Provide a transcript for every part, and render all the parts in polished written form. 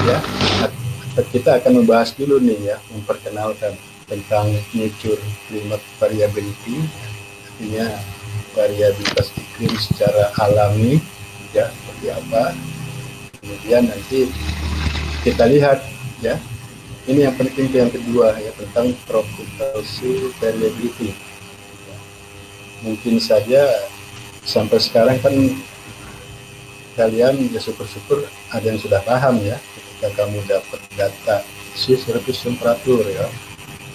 ya. Kita akan membahas dulu nih ya, memperkenalkan tentang nature climate variability, artinya variabilitas iklim secara alami ya, seperti apa. Kemudian nanti kita lihat ya, ini yang penting yang kedua ya, tentang tropical sea variability. Mungkin saja sampai sekarang kan kalian ya syukur-syukur ada yang sudah paham ya, ketika kamu dapat data sea surface temperatur ya,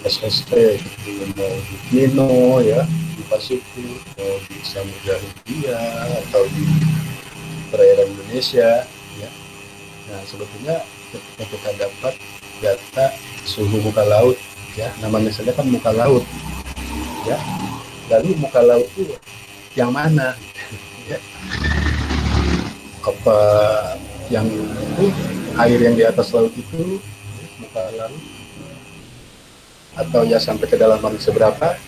SST gitu, mau di Nino ya, di Pasifik, mau di Samudra Hindia atau di perairan Indonesia ya. Nah sebetulnya ketika kita dapat data suhu muka laut ya, namanya saja kan muka laut ya, lalu muka laut itu yang mana ya, apa yang itu air yang di atas laut itu muka laut, atau ya sampai kedalaman seberapa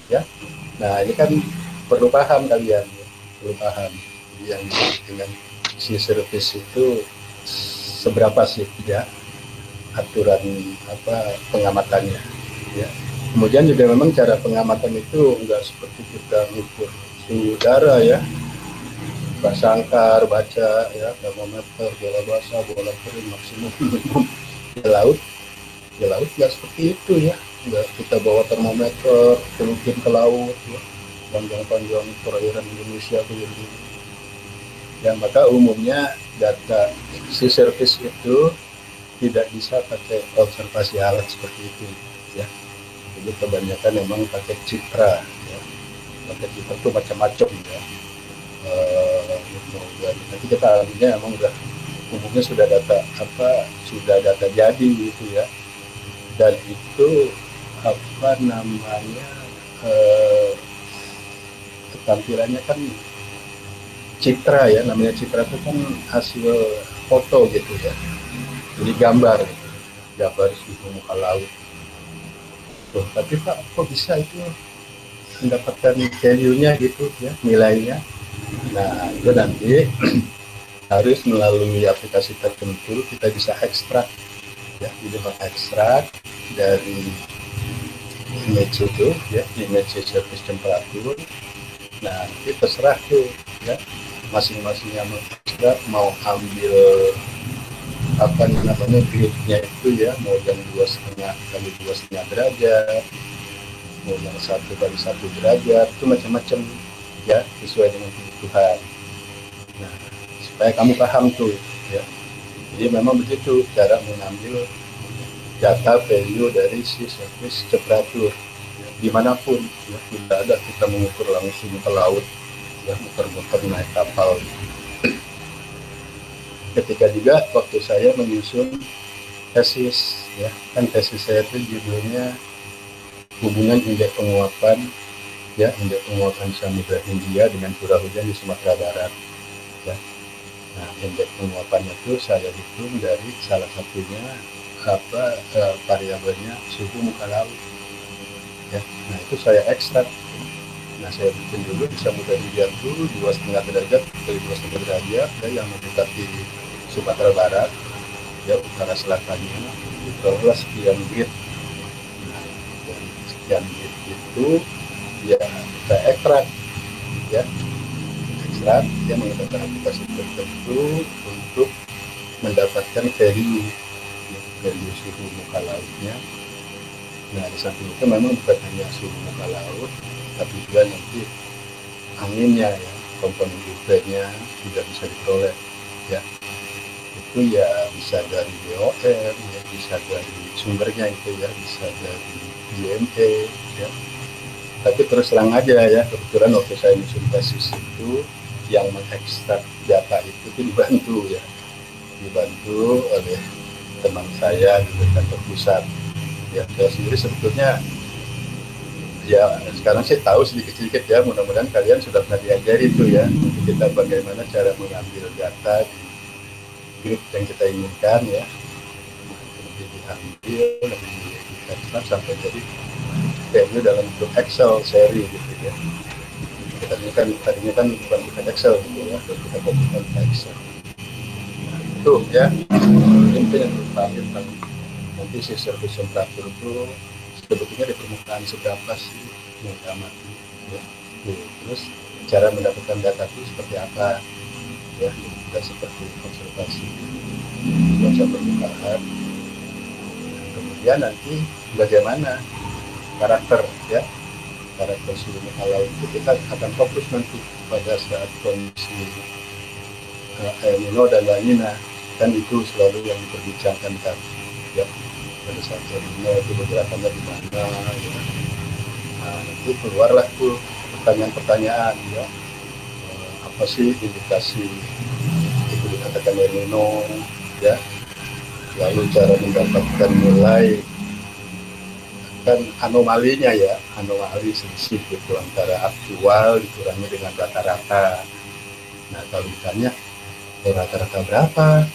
ya. Nah ini kan perlu paham kalian ya, perlu paham yang dengan sea surface itu seberapa sih ya aturan apa pengamatannya ya. Kemudian juga memang cara pengamatan itu enggak seperti kita mengukur suhu udara ya, sangkar, baca ya, termometer, bola basah, bola kering, maksimum minimum. Di laut nggak seperti itu ya, nggak kita bawa termometer terjun ke laut ya, panjang-panjang perairan Indonesia begini ya. Maka umumnya data sea surface itu tidak bisa pakai observasi alat seperti itu ya. Jadi kebanyakan memang pakai citra ya, pakai citra itu macam-macam ya. Nanti kita artinya emang udah umumnya sudah data jadi gitu ya, dan itu apa namanya tampilannya kan citra ya, namanya citra itu kan hasil foto gitu ya, jadi gambar suhu muka laut tuh. Tapi Pak kok bisa itu mendapatkan value-nya gitu ya, nilainya. Nah itu nanti harus melalui aplikasi tertentu kita bisa ekstrak ya, jadi mengekstrak dari image itu ya, image surface temperatur. Nah itu terserah tuh ya, masing-masing yang mengekstrak mau ambil apa namanya gridnya itu ya, mau yang 2,5 kali 2,5 derajat, mau yang 1 kali 1 derajat, itu macam-macam ya, sesuai dengan kebutuhan. Nah, supaya kamu paham tuh ya. Jadi memang begitu cara mengambil data value dari sea surface temperatur ya, dimanapun ya, tidak ada kita mengukur langsung ke laut ya, muter-muter naik kapal. Ketika juga waktu saya menyusun tesis ya, kan tesis saya itu judulnya hubungan indeks penguapan ya, indeks penguapan Samudra Hindia dengan curah hujan di Sumatera Barat ya. Nah indeks penguapannya itu saya hitung dari salah satunya variabelnya suhu muka laut ya. Nah itu saya ekstrak. Nah saya bikin dulu di Samudra Hindia dulu 2,5 derajat kali 2,5 derajat ya, yang mendekati Sumatera Barat ya, utara selatannya ditelah sekian bit. Nah dari sekian bit itu ya kita ekstrak ya, yang menggunakan aplikasi tertentu untuk mendapatkan value suhu muka lautnya. Nah di samping itu memang bukan hanya suhu muka laut, tapi juga nanti anginnya ya, komponen UV-nya juga bisa diperoleh ya. Itu ya bisa dari BOM ya, bisa dari sumbernya itu ya, bisa dari GME ya. Tapi terus terang aja ya, kebetulan waktu saya menyusun tesis itu yang mengekstrak data itu dibantu oleh teman saya di kantor pusat ya. Saya sendiri sebetulnya ya sekarang saya tahu sedikit-sedikit ya, mudah-mudahan kalian sudah pernah diajari itu ya, kita bagaimana cara mengambil data di grid yang kita inginkan ya, lebih diambil, lebih diekstrak sampai jadi value dalam bentuk Excel seri gitu ya. Tadinya kan bukan Excel gitu ya, kita bukan Excel. Nah, itu ya itu yang terakhir tadi. Nanti si surface temperature itu sebetulnya di permukaan seberapa sih yang diamati, ya. Terus cara mendapatkan data itu seperti apa, ya, kita seperti konservasi cuaca permukaan. Kemudian nanti bagaimana karakter, ya, karakter suhu muka laut itu kita akan fokus nanti pada saat kondisi El Nino dan La Nina, kan itu selalu yang diperbincangkan kan, ya, pada saat El Nino itu pergerakannya di mana, ya. Nah, nanti keluarlah tuh pertanyaan-pertanyaan, ya, apa sih indikasi itu dikatakan El Nino, ya, lalu cara mendapatkan nilai kan anomalinya, ya, anomali selisih gitu antara aktual dikurangi dengan rata-rata. Nah, kalau ditanya rata-rata berapa,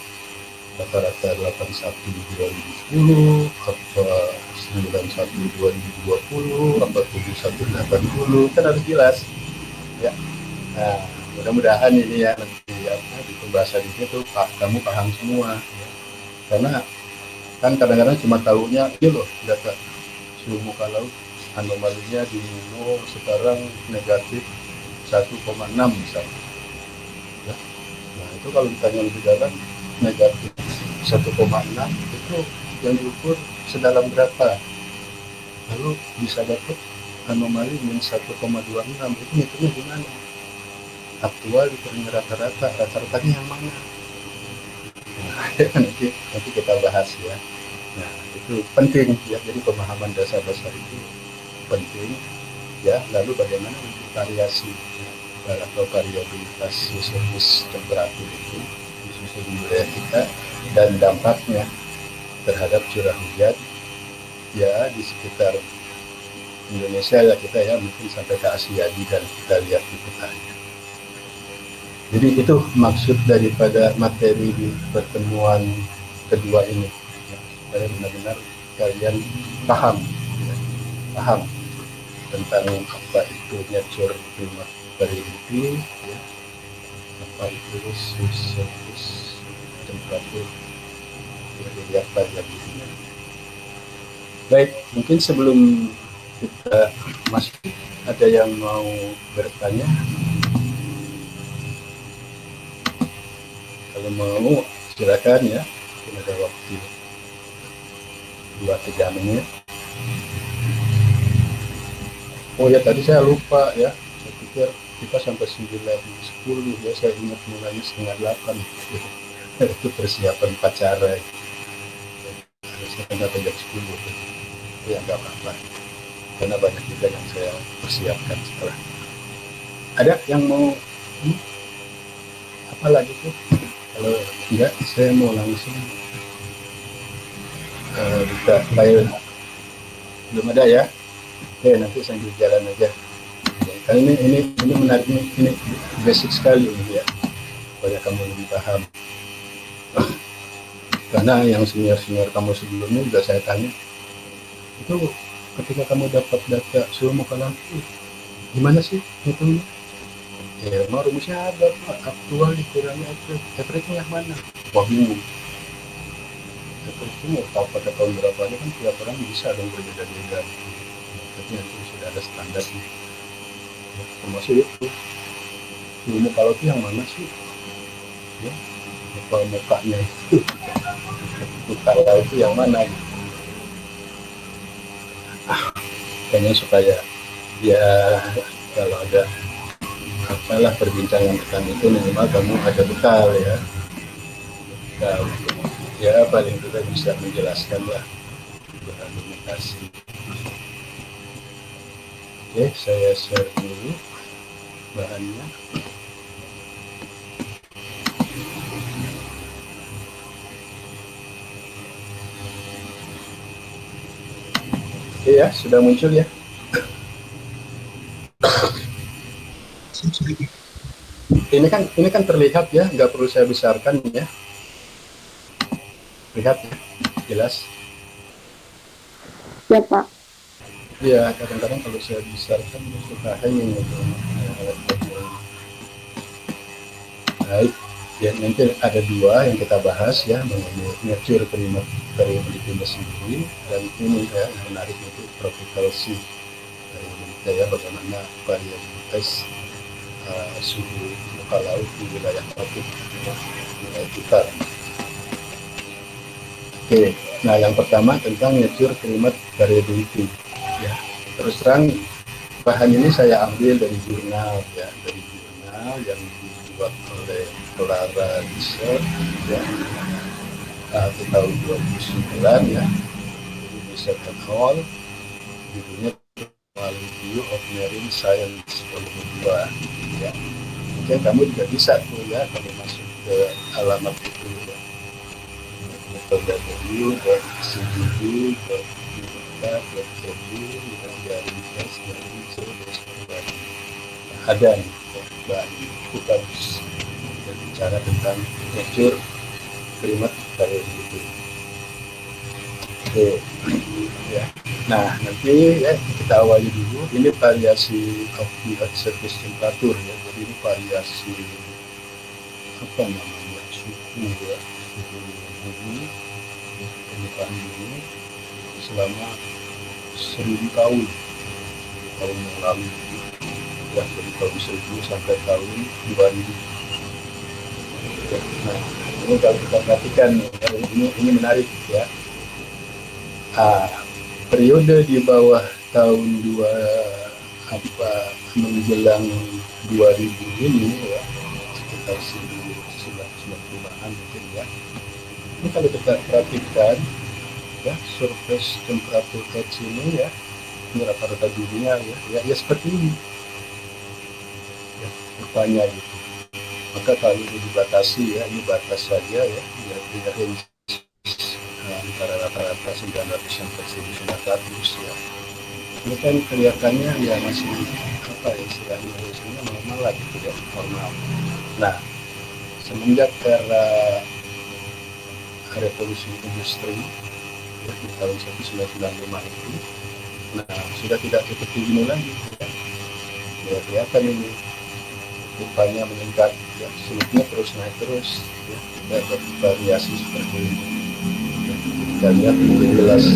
rata-rata 81 di 2010 apa 91 2020 apa 71 80, kan harus jelas, ya. Nah, mudah-mudahan ini ya nanti apa di pembahasan itu Pak kamu paham semua, ya. Karena kan kadang-kadang cuma tahunya ini loh data suhu muka laut anomalinya di Nino sekarang negatif 1,6 misalnya, ya. Nah, itu kalau ditanya lebih dalam negatif 1,6 itu yang diukur sedalam berapa, lalu bisa dapat anomali minus 1,26, itu ngitungnya gimana, aktual dikurangi rata-rata, rata-ratanya yang mana. Nah, nanti kita bahas, ya. Nah, itu penting, ya, jadi pemahaman dasar-dasar itu penting, ya. Lalu bagaimana untuk variasi, ya, atau variabilitas surface temperatur itu khususnya di wilayah kita dan dampaknya terhadap curah hujan, ya, di sekitar Indonesia, ya, kita ya mungkin sampai ke Asia dan kita lihat di petanya. Jadi itu maksud daripada materi di pertemuan kedua ini, ya, supaya benar-benar kalian paham, ya, paham tentang apa itu nature climate variability, ya, apa itu surface temperature, ya, dilihat variability-nya. Baik, mungkin sebelum kita masuk, ada yang mau bertanya? Kalau mau silakan, ya, mungkin ada waktu 2-3 menit. Oh ya, tadi saya lupa, ya, saya pikir kita sampai 9:10, ya, saya ingat mulainya 7:30. Itu persiapan upacara, saya kan datang jam 10, ya nggak apa-apa, karena banyak juga yang saya persiapkan setelah. Ada yang mau apa lagi tuh? Kalau enggak, saya mau langsung buka file. Belum ada, ya? Oke, nanti sambil jalan aja. Karena ini menarik, ini basic sekali ini, ya, supaya kamu lebih paham. Karena yang senior kamu sebelumnya juga saya tanya, itu ketika kamu dapat data suhu muka laut itu gimana sih hitungnya? Ya, mau rumusnya ada, Pak. Aktual dikurangi average yang mana? Wah, bingung. Average mau tahu pada tahun berapa aja kan tiap orang bisa dong berbeda-beda. Tapi nanti sudah ada standarnya. Ya, termasuk itu suhu muka laut yang mana sih? Ya, mukanya itu muka laut itu yang mana? Gitu. Kayaknya supaya ya kalau ada apalah perbincangan tentang itu minimal kamu ada bekal, ya. Nah, ya paling tidak bisa menjelaskan lah berargumentasi. Oke, saya share dulu bahannya. Oke, ya, sudah muncul, ya. Ini kan terlihat, ya, nggak perlu saya besarkan, ya. Lihat, ya, jelas. Ya, Pak. Ya, kadang-kadang kalau saya besarkan suka hanging gitu. Baik. Ya, nanti ada dua yang kita bahas ya, mengenai nature climate variability sendiri, dan ini ya yang menarik itu tropical sea variability ya, bagaimana variabilitas suhu muka laut di wilayah tropik wilayah kita. Oke, nah yang pertama tentang nature climate variability ya. Terus terang bahan ini saya ambil dari jurnal ya, dari jurnal yang dibuat oleh Clara Research ya, di tahun 2009 ya, Research and All, judulnya Review of Marine Science volume 2 ya. Mungkin kamu juga bisa tuh ya, kalau masuk ke alamat itu ya, www.cgd.unika.edu ada nih bahan itu bagus berbicara tentang nature climate variability. Oke ya, nah nanti ya kita awali dulu, ini variasi of the earth surface temperature ya, jadi ini variasi apa namanya, suhu ya, suhu bumi, permukaan bumi selama 1000 tahun yang lalu ya, dari tahun 1000 sampai tahun 2000. Nah ini kalau kita perhatikan ini menarik ya. Periode di bawah tahun menjelang 2000 ini ya, sekitar 1995-an mungkin ya. Ini kalau kita perhatikan ya, surface temperature Earth ini ya, ini rata-rata dunia ya seperti ini ya, rupanya gitu. Maka kalau ini dibatasi ya, ini batas saja ya, di range antara rata-rata 900 sampai 1900 ya. Ini kan kelihatannya ya masih apa ya, istilahnya normal lah gitu ya, normal. Nah, semenjak era revolusi industri ya, di tahun 1995 itu, nah sudah tidak seperti ini lagi ya, kelihatan ini rupanya meningkat ya, sulitnya terus naik terus ya, tidak bervariasi seperti ini. Kita lihat ini last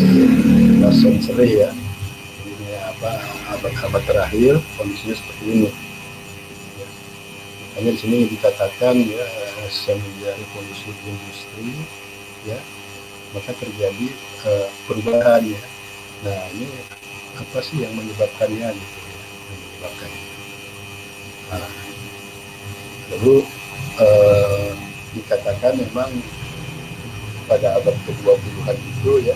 century ya, ini apa, abad-abad terakhir kondisinya seperti ini ya. Makanya di sini dikatakan ya, semenjak revolusi industri ya, maka terjadi perubahan ya. Nah ini apa sih yang menyebabkannya gitu ya, yang menyebabkannya. Nah, lalu dikatakan memang pada abad ke-20-an itu ya,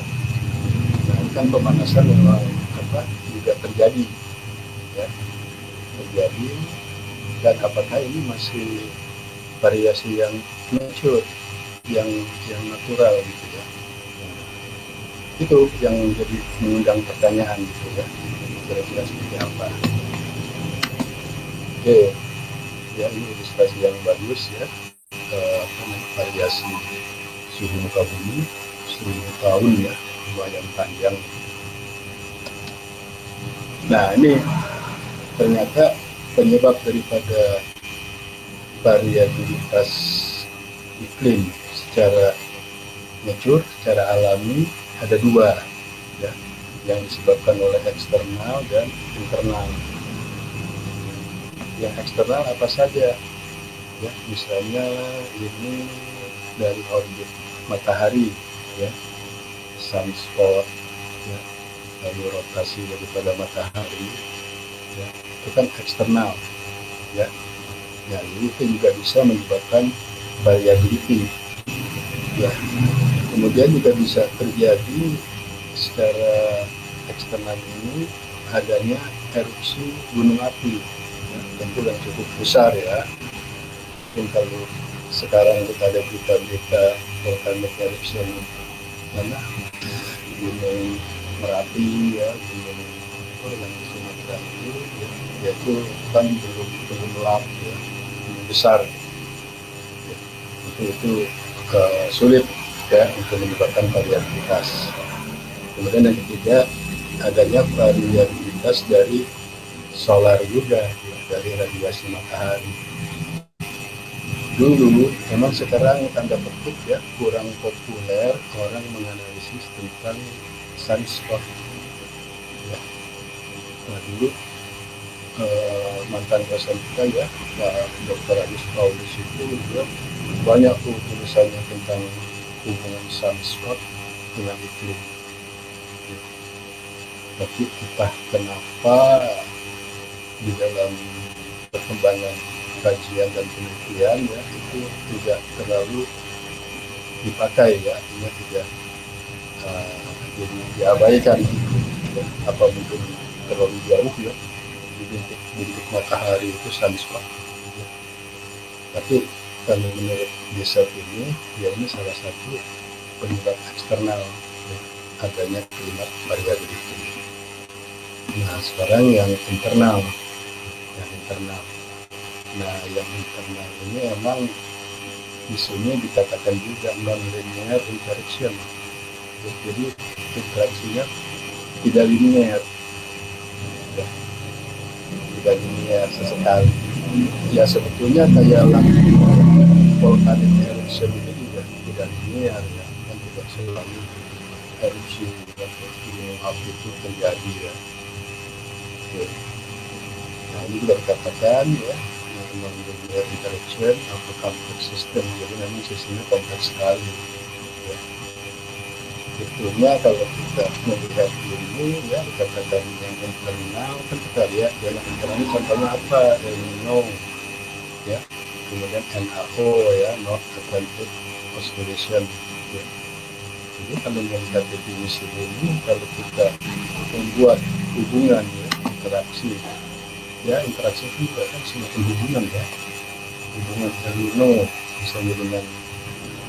nah kan pemanasan memang apa juga terjadi ya, terjadi, dan apakah ini masih variasi yang nature, yang natural gitu ya. Nah, itu yang jadi mengundang pertanyaan gitu ya, kira-kira seperti apa. Oke ya, ini ilustrasi yang bagus ya, variasi suhu muka bumi 1000 tahun ya, lumayan panjang. Nah ini ternyata penyebab daripada variabilitas iklim secara nature, secara alami ada dua ya, yang disebabkan oleh eksternal dan internal. Yang eksternal apa saja ya, misalnya ini dari orbit matahari ya, sunspot ya, lalu rotasi daripada matahari ya, itu kan eksternal ya. Ya itu juga bisa menyebabkan variability ya. Kemudian juga bisa terjadi secara eksternal ini adanya erupsi gunung api ya, tentu yang cukup besar ya. Mungkin kalau sekarang kita ada berita-berita volcanic eruption mana gunung Merapi ya, gunung yang di Sumatera itu ya, yaitu kan belum lap ya, besar ya. Itu sulit ya untuk menyebabkan variabilitas. Kemudian yang ketiga, adanya variabilitas dari solar juga ya, dari radiasi matahari. Dulu memang sekarang tanda petik ya kurang populer orang menganalisis tentang sunspot ya. Nah dulu mantan dosen kita ya Pak Dr. Agus Paulus itu juga banyak tuh tulisannya tentang hubungan sunspot dengan iklim ya. Tapi entah kenapa di dalam perkembangan kajian dan penelitian ya itu tidak terlalu dipakai ya, artinya tidak jadi diabaikan ya. Apa mungkin terlalu jauh ya di bintik matahari itu sunspot ya. Tapi kalau menurut riset ini ya ini salah satu penyebab eksternal ya, adanya klimat variability. Nah sekarang yang internal. Nah yang internal ini emang di sini dikatakan juga non-linear interaction. Jadi interaksinya tidak linear, ya, tidak linear sesekali. Ya sebetulnya kayak volcanic eruption itu juga tidak linear ya, kan tidak selalu erupsi dan gunung api itu terjadi ya. Oke. Nah ini juga dikatakan ya non-linear interaction atau complex system, jadi memang sistemnya kompleks sekali ya. Sebetulnya kalau kita melihat ini ya dikatakan yang internal kan kita lihat dalam internal ini contohnya apa, El Nino ya, kemudian NAO ya, North Atlantic Oscillation ya. Jadi kalau melihat definisi ini, kalau kita membuat hubungan ya, interaksi itu juga kan semacam hubungan ya, hubungan El Nino misalnya dengan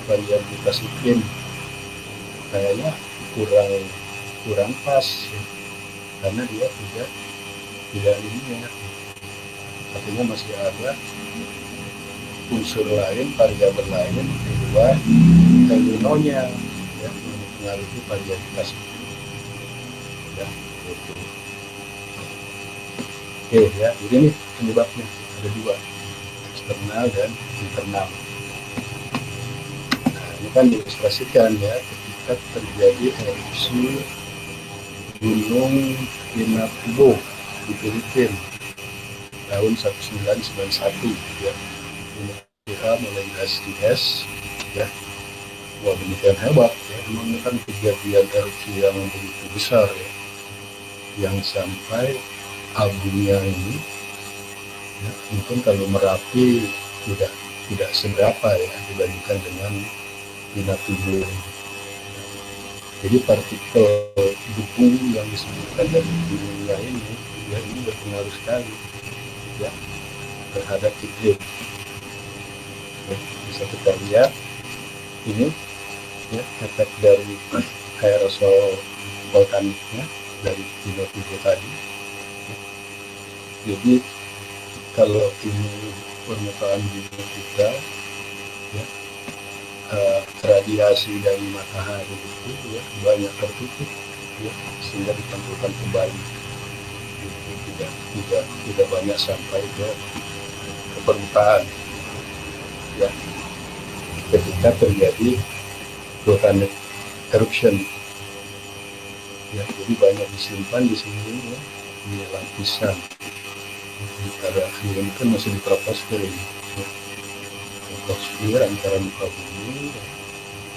variabilitas iklim kayaknya kurang pas ya. Karena dia tidak linear, artinya masih ada unsur lain, variabel lain di luar El Nino-nya ya, mempengaruhi variabilitas ya, gitu. Oke ya, jadi ini penyebabnya ada dua, eksternal dan internal. Nah ini kan diilustrasikan ya ketika terjadi erupsi Gunung Pinatubo di Filipina tahun 1991 ya, kira mulai es ya. Wah demikian hebat ya, memang kan kejadian erupsi yang begitu besar ya, yang sampai abunya ini ya, mungkin kalau Merapi tidak seberapa ya dibandingkan dengan Pinatubo. Jadi partikel debu yang disebutkan dari gunungnya ini ya ini berpengaruh sekali ya terhadap iklim ya, bisa kita lihat ini ya efek dari aerosol vulkaniknya dari Pinatubo tadi ya. Jadi kalau ini permukaan bumi kita ya radiasi dari matahari itu ya banyak tertutup ya sehingga dipantulkan kembali itu tidak banyak sampai ke permukaan ya ketika terjadi volcanic eruption ya, jadi banyak disimpan di sini ya di lapisan antara ini kan masih di troposfer ini ya. Troposfer antara muka bumi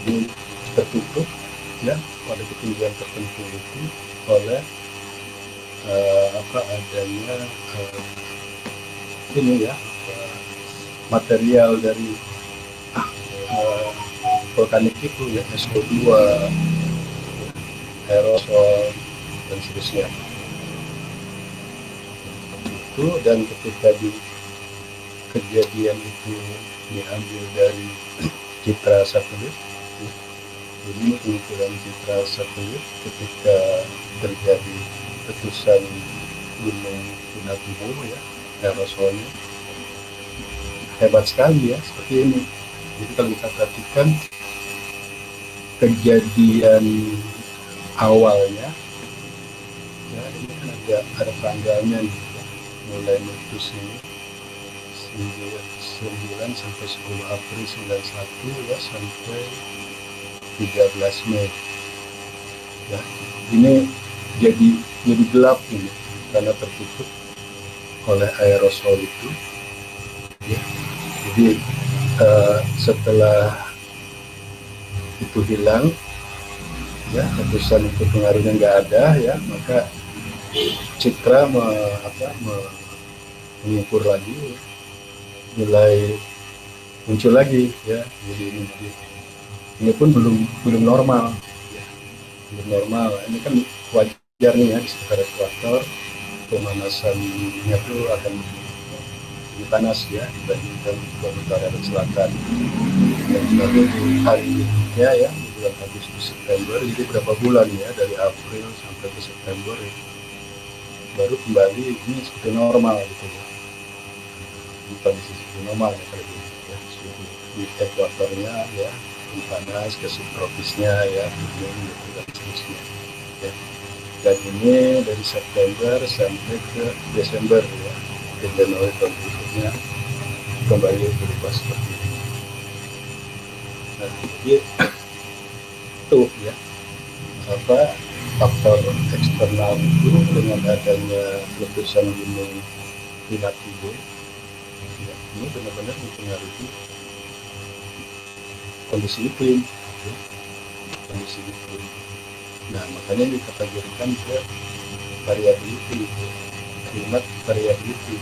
di tertutup ya pada ketinggian tertentu itu oleh adanya ini ya material dari vulkanik itu ya SO2 aerosol dan seterusnya itu. Dan ketika di kejadian itu diambil dari citra satelit ya. Jadi ini pengukuran citra satelit ketika terjadi letusan gunung Pinatubo ya aerosolnya hebat sekali ya seperti ini. Jadi kalau kita perhatikan kejadian awalnya ya ini kan ada tanggalnya nih ya, mulai meletus ini 9 sampai 10 April 91 ya sampai 13 Mei ya. Ini jadi gelap ini karena tertutup oleh aerosol itu ya. Jadi setelah itu hilang ya, letusan itu pengaruhnya nggak ada ya, maka citra mengukur lagi, mulai muncul lagi ya. Jadi ini pun belum normal ya. Belum normal, ini kan wajar nih ya, di sekitar ekuator pemanasannya itu akan lebih panas ya dibandingkan kutub utara dan selatan. Dan sebagai hari berikutnya ya, bulan Agustus September, jadi berapa bulan ya, dari April sampai ke September ya, baru kembali ini seperti normal gitu ya. Di kondisi seperti normal ya, kalau ya, di ekuatornya ya lebih panas, ke subtropisnya ya, gitu dan seterusnya ya. Dan ini dari September sampai ke Desember ya, ke Januari tahun berikutnya kembali berubah seperti ini. Nah, jadi itu ya, faktor eksternal itu dengan adanya letusan gunung Pinatubo ya, ini benar-benar mempengaruhi kondisi iklim ya, kondisi iklim. Nah, makanya dikategorikan ke variability, climate variability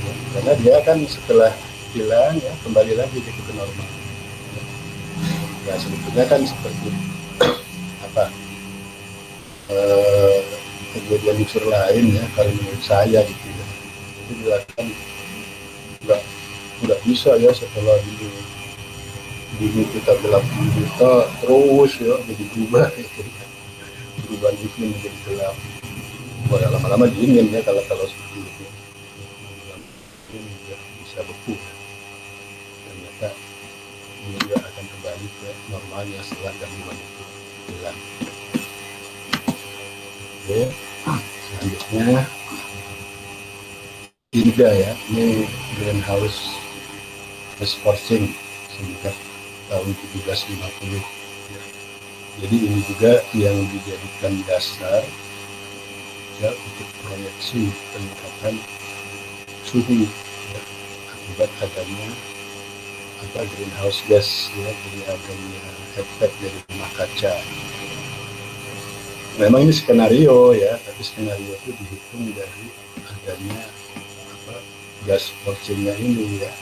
ya, karena dia kan setelah hilang ya kembali lagi ke normal ya. Sebetulnya kan seperti kejadian unsur lain ya, kalau menurut saya gitu ya, itu dilakukan nggak bisa ya setelah bumi kita gelap kita terus ya jadi berubah gitu ya. Perubahan iklim menjadi gelap, boleh lama-lama dingin ya kalau seperti itu ini ya, bisa beku. Ternyata ini juga akan kembali ke normalnya setelah gangguan itu hilang. Oke, selanjutnya Inga ya, ini greenhouse gas forcing sejak tahun 1750 ya. Jadi ini juga yang dijadikan dasar ya untuk proyeksi peningkatan suhu ya, akibat adanya greenhouse gas ya, jadi adanya efek dari rumah kaca. Memang ini skenario ya, tapi skenario itu dihitung dari adanya gas forcingnya ini ya,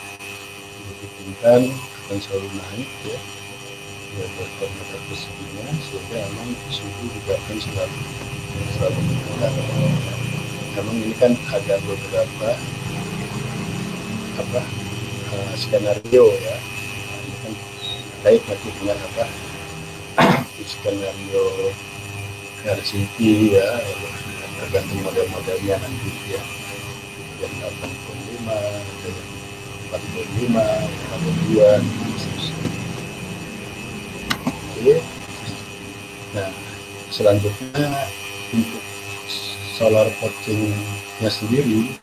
diperkirakan akan selalu naik ya meter perseginya, sehingga memang suhu juga akan selalu meningkat. Memang ini kan ada beberapa skenario ya, ini kan terkait nanti dengan skenario RCT ya, tergantung model-modelnya nanti ya, yang 85, ada yang 45, 42, oke. Nah, selanjutnya untuk solar forcingnya sendiri,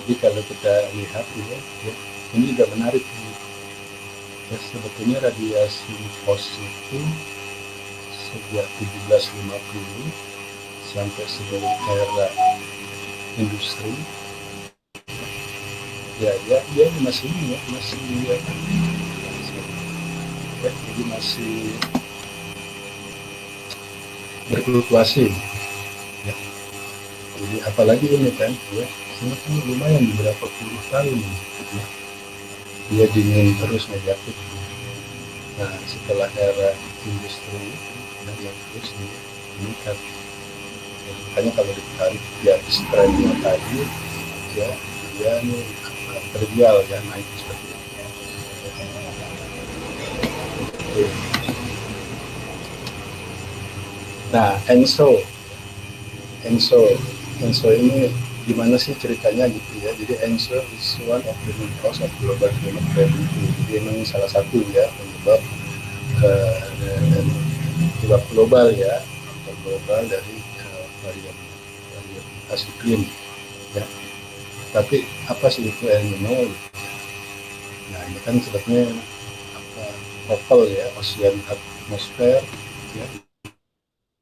jadi kalau kita lihat ya, ini juga menarik ya, sebetulnya radiasi positif sejak 1750 sampai sebelum era industri ya masih jadi masih berfluktuasi ya. Jadi apalagi ini kan ya, ini lumayan beberapa puluh tahun ya, dia dingin terus negatif. Nah, setelah era industri yang terus meningkat. Makanya kalau ditarik di atas trennya tadi ya, dia ini terbial ya, naik seperti itu. Nah, ENSO ini gimana sih ceritanya gitu ya. Jadi ENSO is one of the main cause of global climate variability. Jadi memang salah satu ya penyebab global ya, global dari variabilitas iklim ya. Tapi apa sih itu El Nino? Nah ini kan sebetulnya total ya, ocean atmosfer ya,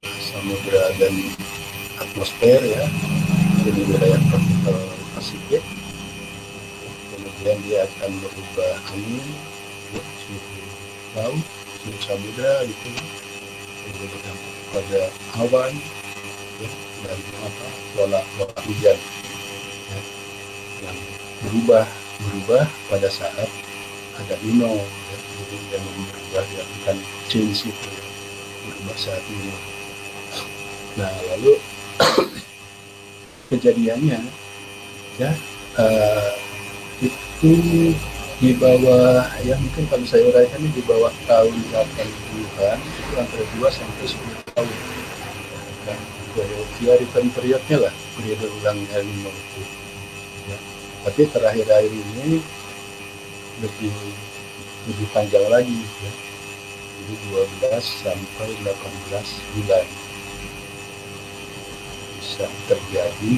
samudra dan atmosfer ya, di wilayah tropical Pasifik. Kemudian dia akan berubah angin, ya, suhu laut, suhu samudra gitu, jadi berdampak pada awan ya, dan pola hujan ya, yang berubah pada saat ada Nino ya, jadi yang berubah ya, bukan change itu ya, berubah saat Nino. Nah lalu kejadiannya ya itu di bawah ya, mungkin kalau saya uraikan di bawah tahun 80-an itu antara 2 sampai 10 tahun. Dan ya return periodnya lah, periode ulang El Nino itu ya. Tapi terakhir-akhir ini lebih panjang lagi ya. Jadi 12 sampai 18 bulan bisa terjadi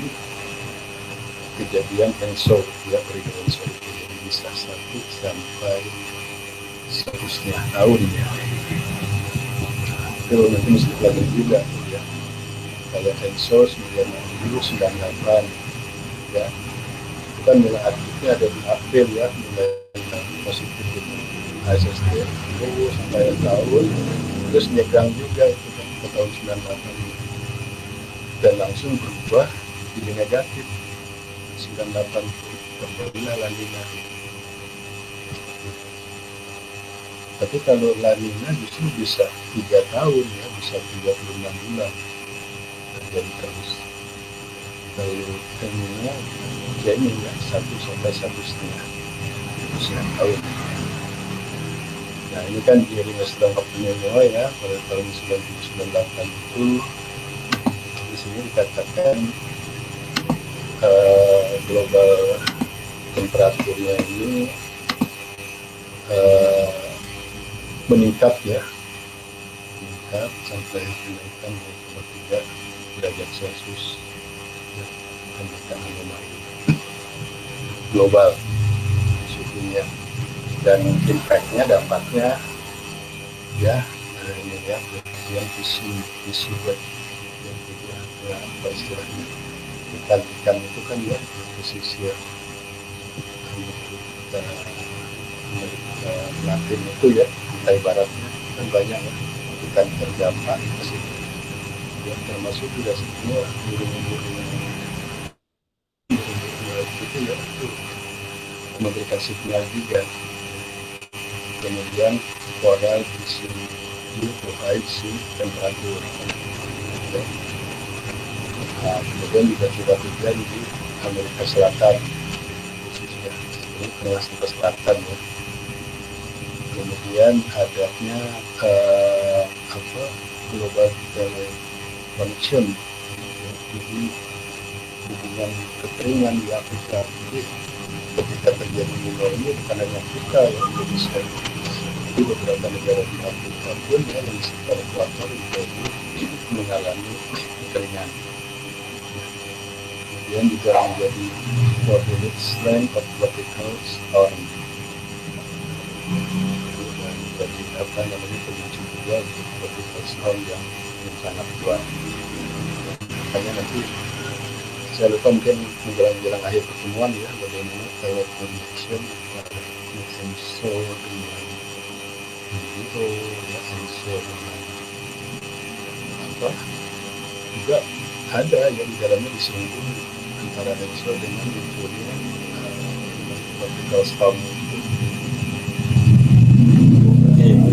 kejadian ENSO ya, periode ENSO itu jadi bisa 1 sampai 1,5 tahun ya. Itu nanti mesti pelajari juga ya. Kalau ENSO 9798 ya, itu kan nilai aktifnya ada di April ya, nilai positif itu ASST itu sampai tahun, terus nyebrang juga itu kan ke tahun 98 dan langsung berubah jadi negatif 98 kembalilah La Nina. Tapi kalau La Nina justru bisa 3 tahun ya, bisa 36 bulan terjadi terus. Kalau El Nino kayaknya ya 1 sampai 1,5 tahun. Nah ini kan di Ringeston waktunya ya, pada tahun 1998 itu di sini dikatakan global temperaturnya ini meningkat ya, meningkat sampai kenaikan 2,3 derajat Celcius ya, kenaikan anomali global suhunya. Dan impactnya, dampaknya ya ini ya, yang visi buat ya, apa istilahnya, ikan itu kan ya pesisir Amerika Latin itu ya, pantai baratnya kan banyak ya ikan terdampak ya, termasuk juga semua burung-burung itu ya, itu memberikan signal juga. Kemudian coral bleaching itu rising temperatur ya. Nah, kemudian juga sudah terjadi di Amerika Selatan khususnya ini tengah sampai selatan ya. Kemudian adanya global connection ya, jadi hubungan kekeringan di Afrika. Jadi ketika terjadi Nino ini bukan hanya Afrika yang Indonesia, jadi beberapa negara di Afrika pun ya, yang sekitar ekuator juga mengalami kekeringan. Kemudian juga menjadi coordinate strength of tropical storm, dan menjadi pemicu juga untuk tropical storm yang sangat kuat. Makanya nanti saya lupa mungkin menjelang akhir pertemuan ya, bagaimana kalau connection antara ENSO dengan Nino ya, ENSO dengan apa juga ada yang di dalamnya disinggung antara ENSO dengan munculnya tropical storm itu.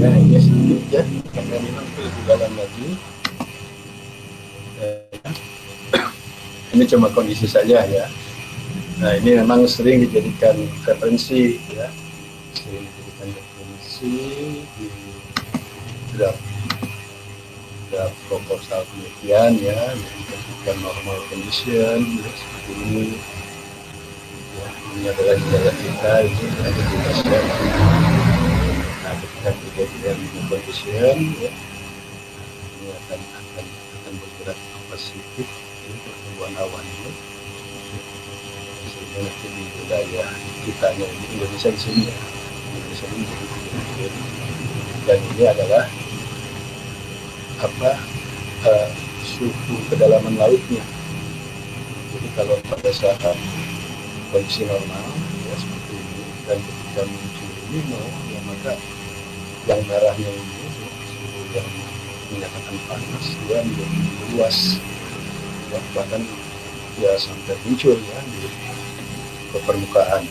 Ya ini sedikit ya, karena memang itu lebih dalam lagi. Ini cuma kondisi saja ya. Nah ini memang sering dijadikan referensi ya, sering dijadikan referensi di draft proposal penelitian ya, dijadikan normal condition ya, seperti ini ya. Ini adalah wilayah kita, ini ada di Indonesia. Nah ketika kejadian condition ya, ini akan bergerak ke Pasifik, pertumbuhan awan ini Sehingga nanti di wilayah kitanya ini Indonesia di sini ya, Indonesia ini jadi dan ini adalah apa suhu kedalaman lautnya. Jadi kalau pada saat kondisi normal ya seperti ini dan ketika muncul Nino ya maka yang merahnya ini suhu yang menyatakan panas dia menjadi luas ya, bahkan ya sampai muncul ya di ke permukaan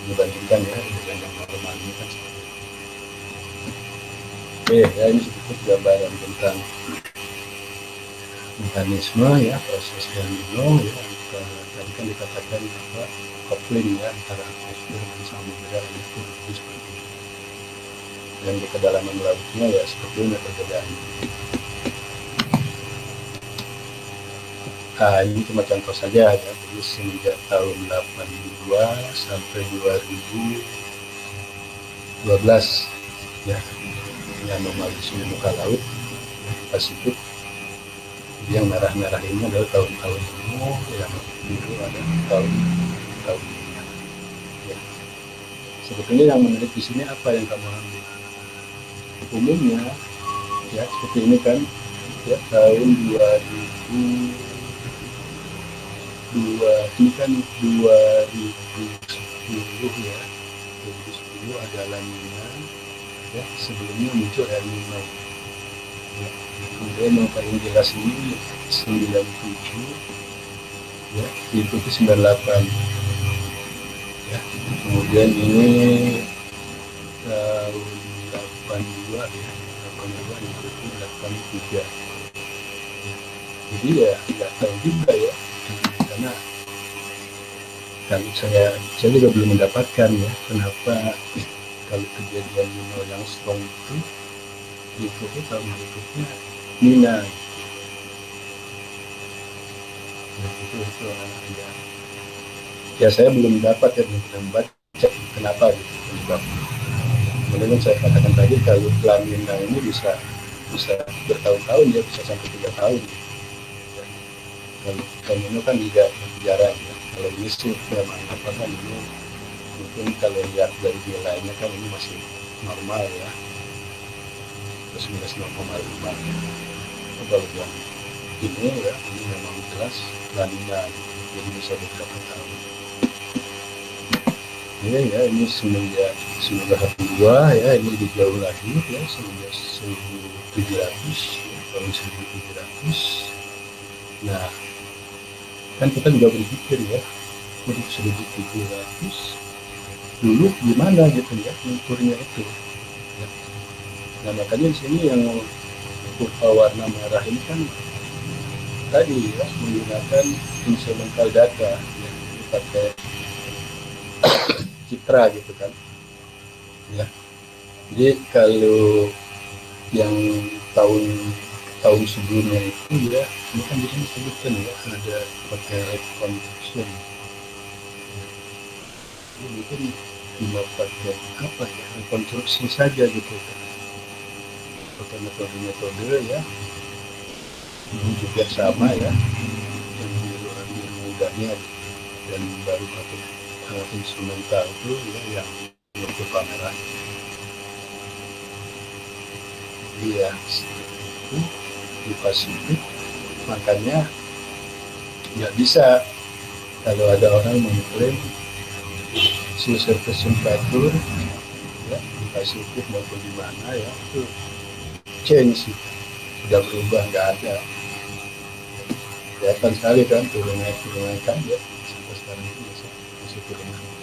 dibandingkan ya dengan yang normal ini kan seperti itu. Oke ya, ini sedikit gambaran tentang mekanisme ya proses El Nino ya. Tadi kan dikatakan apa coupling ya antara atmosfer dan samudera itu seperti itu. Dan di kedalaman lautnya ya seperti ini perbedaannya. Nah, ini cuma contoh saja ya. Jadi semenjak tahun 82 sampai 2012 ya, ini anomali suhu muka laut Pasifik. Jadi yang merah-merah ini adalah tahun-tahun dulu, yang biru ada tahun-tahun ya. Sebetulnya yang menarik di sini apa yang kamu ambil? Umumnya ya seperti ini kan ya tahun 2002 ini kan 2010 ya, 2010 ada La Nina ya, sebelumnya muncul El Nino ya. Kemudian yang paling jelas ini 97 ya, diikuti 98 ya. Kemudian ini tahun 82 ya, 82 diikuti 83 ya. Jadi ya nggak tahu juga ya, karena kalau saya juga belum mendapatkan ya kenapa kalau kejadian Nino yang strong itu diikuti tahun berikutnya Nina ya saya belum dapat ya membaca kenapa gitu penyebabnya. Kemudian saya katakan tadi kalau La Nina ini bisa bertahun-tahun ya, bisa sampai 3 tahun gitu. Kalau El Nino kan juga jarang ya. Kalau ini sih memang apa kan ini mungkin kalau lihat dari nilainya kan ini masih normal ya, terus minus 0,5 ya. Kalau yang ini ya ini memang jelas La Nina, jadi bisa beberapa tahun. Ini ya ini semenjak 92 ya, ini lebih jauh lagi ya, semenjak 1700 ya, tahun 1700. Nah kan kita juga berpikir ya, untuk 1700 dulu gimana gitu ya ukurnya itu ya. Nah makanya di sini yang kurva warna merah ini kan tadi ya menggunakan instrumental data ya, pakai citra gitu kan ya. Jadi kalau yang tahun sebelumnya itu ya, ini kan di sini disebutkan ya ada pakai reconstruction. Ini mungkin cuma pakai apa ya, rekonstruksi saja gitu kan. Pakai metode ya, ini juga sama ya, yang biru mudahnya dan baru pakai instrumental itu ya yang untuk kamera. Iya, itu di Pasifik, makanya nggak bisa kalau ada orang mengklaim sea surface temperature ya di Pasifik maupun di mana ya itu change sudah berubah, nggak ada. Kelihatan sekali kan turun naik kan ya, sampai sekarang itu masih turun naik.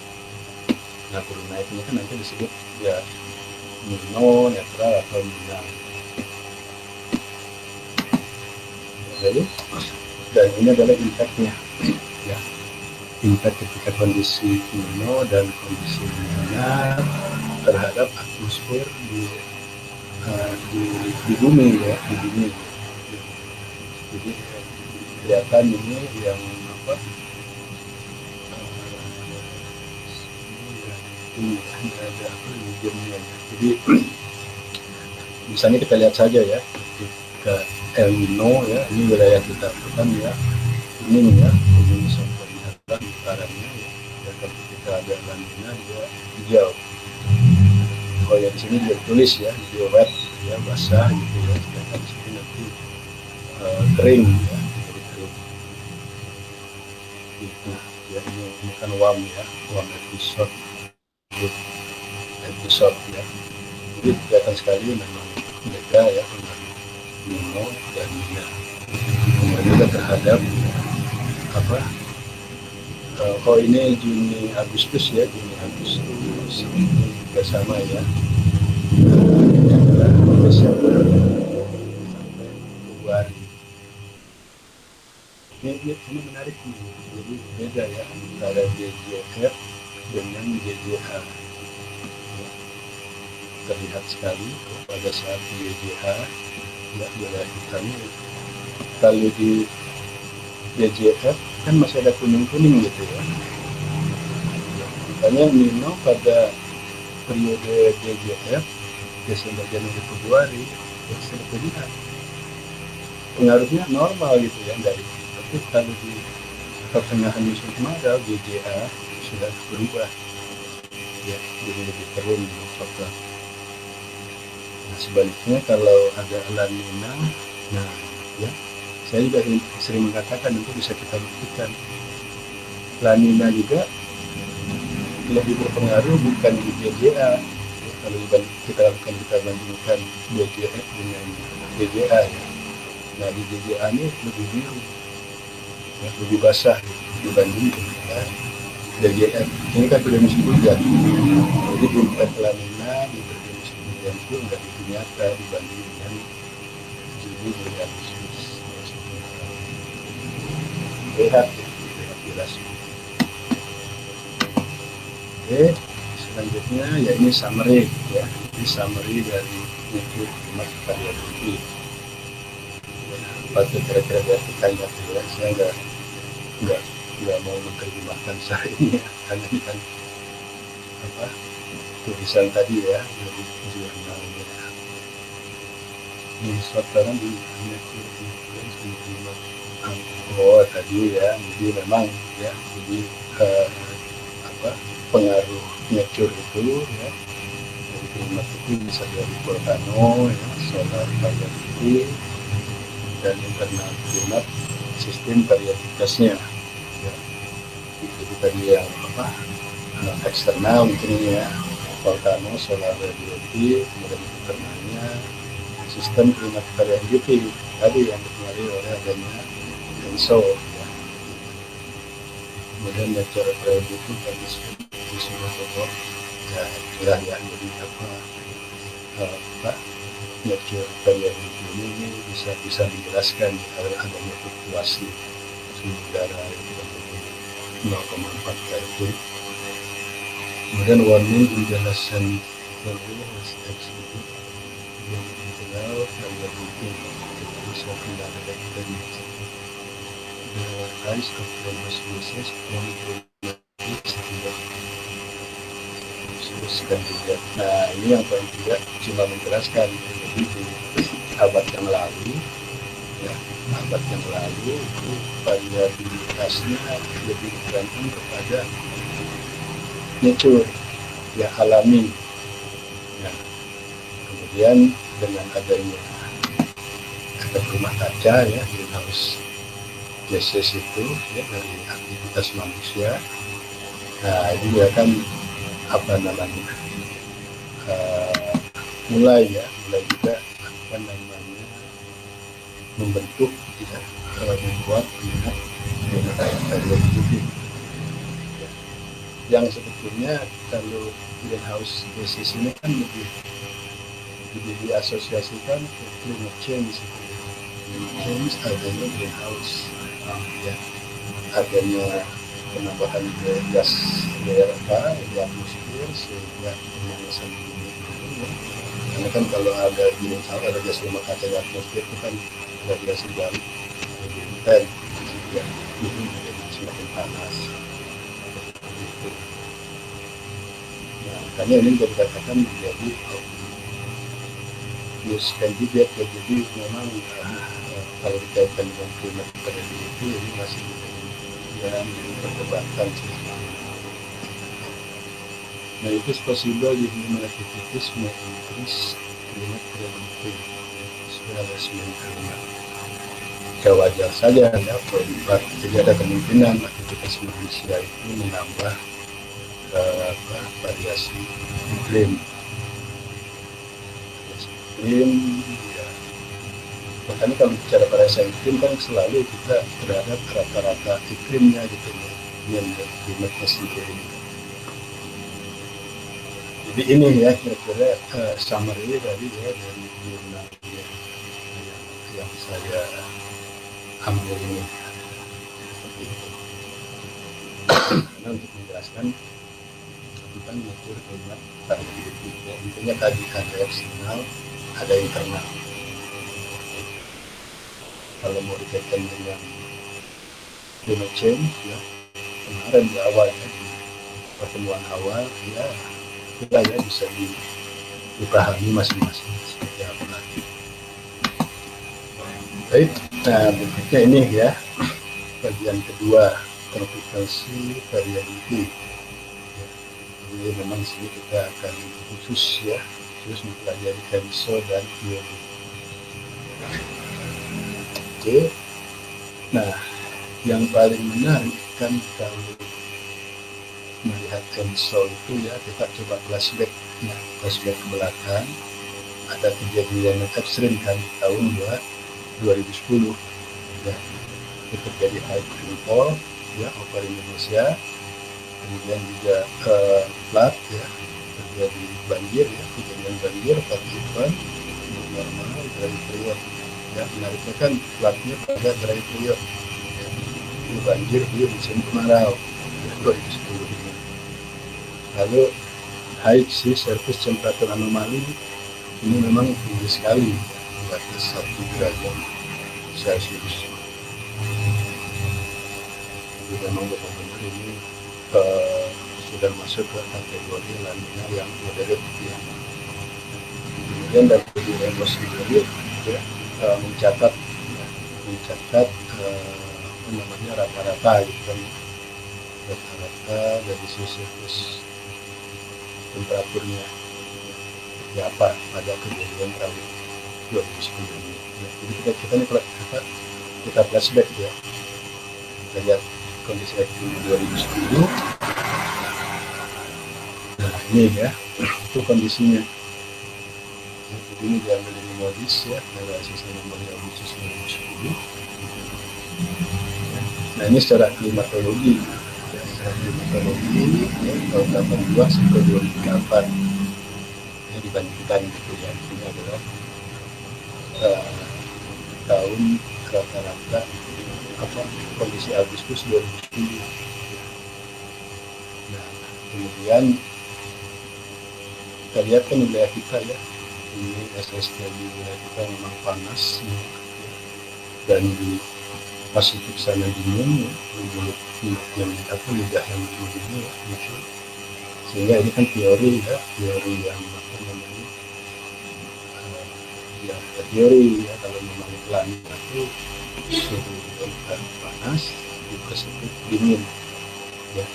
Nah turun naiknya kan nanti disebut ya Nino, netral atau Nina. Lalu dan ini adalah impactnya ya, impact ketika kondisi Nino dan kondisi Nina terhadap atmosfer di bumi ya, di bumi. Jadi kelihatan ini yang apa ini ada apa mediumnya. Jadi misalnya kita lihat saja ya ketika El Nino ya, ini wilayah kita kan ya, kuning ya, kuning sampai kelihatan utaranya ya. Dan kalau kita ada La Nina dia hijau. Oh ya, di sini dia tulis ya, dia wet ya, basah gitu ya. Sedangkan di sini nanti kering ya, jadi kering gitu ya. Ini kan warm ya, warm episode ya. Jadi kelihatan sekali memang beda ya Nino dan Nina. Kemudian juga terhadap apa? Oh ini Juni Agustus ya, Juni Agustus ini juga sama ya. Ini adalah Desember sampai Februari. Ini menarik nih. Jadi beda ya antara DJF dengan DJH. Terlihat sekali pada saat DJH ya wilayah hitamnya. Kalau di DJF kan masih ada kuning-kuning gitu ya. Makanya Nino pada periode DJF Desember, Januari, Februari ya sudah terlihat pengaruhnya normal gitu ya dari. Tapi kalau di pertengahan musim kemarau DJA sudah berubah ya, jadi lebih kering coklat. Nah sebaliknya kalau ada La Nina, nah ya saya juga sering mengatakan itu bisa kita buktikan La Nina juga lebih berpengaruh bukan di DJA ya, kalau kita bandingkan DJF dengan DJA ya. Nah di DJA ini lebih biru ya, lebih basah dibanding dengan DJF. Ini kan sudah musim hujan, jadi impact La Nina di musim hujan itu nggak begitu nyata dibanding dengan Juni Juli Agustus. Lihat jelas. Oke, selanjutnya ya ini summary ya, ini summary dari YouTube Mas Karyawati. Patut kira-kira biar kita ingat ya, saya nggak mau menerjemahkan saya ini ya, karena ini kan apa tulisan tadi ya dari jurnalnya. Ini sekarang di oh tadi ya, jadi memang ya, jadi apa pengaruh nature itu ya dari klimat itu bisa dari volcano ya, solar variability dan internal klimat sistem varietasnya ya. Jadi tadi yang apa eksternal mungkin ya volcano, solar variability, kemudian internalnya sistem klimat variability tadi yang dipengaruhi oleh adanya ENSO ya. Kemudian nature variability tadi sudah pokok ya itulah ya, jadi apa nature variability ini bisa dijelaskan oleh adanya fluktuasi suhu udara itu 0,4 Kelvin. Kemudian warning penjelasan yang internal variability bisa kendala dari the rise of famous species from dan juga. Nah ini yang paling tidak cuma menjelaskan jadi di abad yang lalu ya, abad yang lalu itu variabilitasnya lebih bergantung kepada nature ya, alami ya. Kemudian dengan adanya efek rumah kaca ya, greenhouse gases itu ya dari aktivitas manusia, nah ini akan apa namanya mulai juga apa namanya membentuk ya, membuat minat variability ya. Yang sebetulnya kalau greenhouse gases ini kan lebih diasosiasikan ke climate change adanya greenhouse ya, adanya penambahan gas di atmosfer sehingga pemanasan bumi itu. Karena kan kalau ada greenhouse, ada gas rumah kaca di atmosfer itu kan radiasi jauh lebih intens sehingga bumi menjadi semakin panas. Gitu. Nah, makanya ini bisa dikatakan menjadi bagus kandidat ya. Jadi memang kalau dikaitkan dengan klimat periode itu ini masih yang perdebatan sih. Nah, it is possible if human activities may increase climate relativity as well as climate. Ya wajar saja ya, jadi ada kemungkinan aktivitas manusia itu menambah variasi iklim. Ya. Makanya kalau bicara variasi iklim kan selalu kita berada rata-rata iklimnya gitu ya, yang klimatnya sendiri. Jadi ini ya kira-kira summary dari jurnal yang saya ambil ini. Karena untuk menjelaskan tentang natur klimat pada hidup kita, intinya tadi ada eksternal, ada internal. Kalau mau dikaitkan dengan climate change ya, kemarin di awal ya, di pertemuan awal ya, kita ya bisa dipahami masing-masing seperti apa. Baik, nah berikutnya ini ya bagian kedua, tropical sea variability. Ya, jadi memang sini kita akan khusus mempelajari ENSO dan IOD. Oke, nah yang paling menarik kan kalau melihat ENSO itu ya, kita coba flashback ke belakang. Ada kejadian ekstrim kan tahun 2010 ya, itu terjadi high rainfall ya over Indonesia, kemudian juga flood ya, terjadi banjir ya, kejadian banjir pada event normal dry period ya, menariknya kan floodnya pada dry period ya, itu banjir di musim kemarau ya, 2010 ini. Lalu high sea surface temperature anomaly ini memang tinggi sekali ya, di atas 1 derajat Celcius. Jadi memang benar-benar ini sudah masuk ke kategori La Nina yang moderate ya. Kemudian dari Ramos sendiri ya, mencatat rata-rata gitu kan, rata-rata dari surface temperaturnya seperti apa pada kejadian tahun 2010 ini. Ya, jadi kita flashback ya, kita lihat kondisi ekstrim 2010. Nah ini ya, itu kondisinya. Jadi ini diambil dari Moody's ya, dari asesmen nomor Agustus 2010. Nah ini secara klimatologi ya, ya, tahun 82 sampai 2008 ya, dibandingkan gitu ya. Ini adalah tahun rata-rata kondisi Agustus 2010. Nah kemudian kita lihat kan wilayah kita ya, ini SST di wilayah kita memang panas ya, dan di Pasifik sana dingin ya, yang lidah yang dingin ya, gitu. Sehingga ini kan teori yang apa namanya ya, teori ya, kalau memang planet itu suhu panas di Pasifik dingin ya,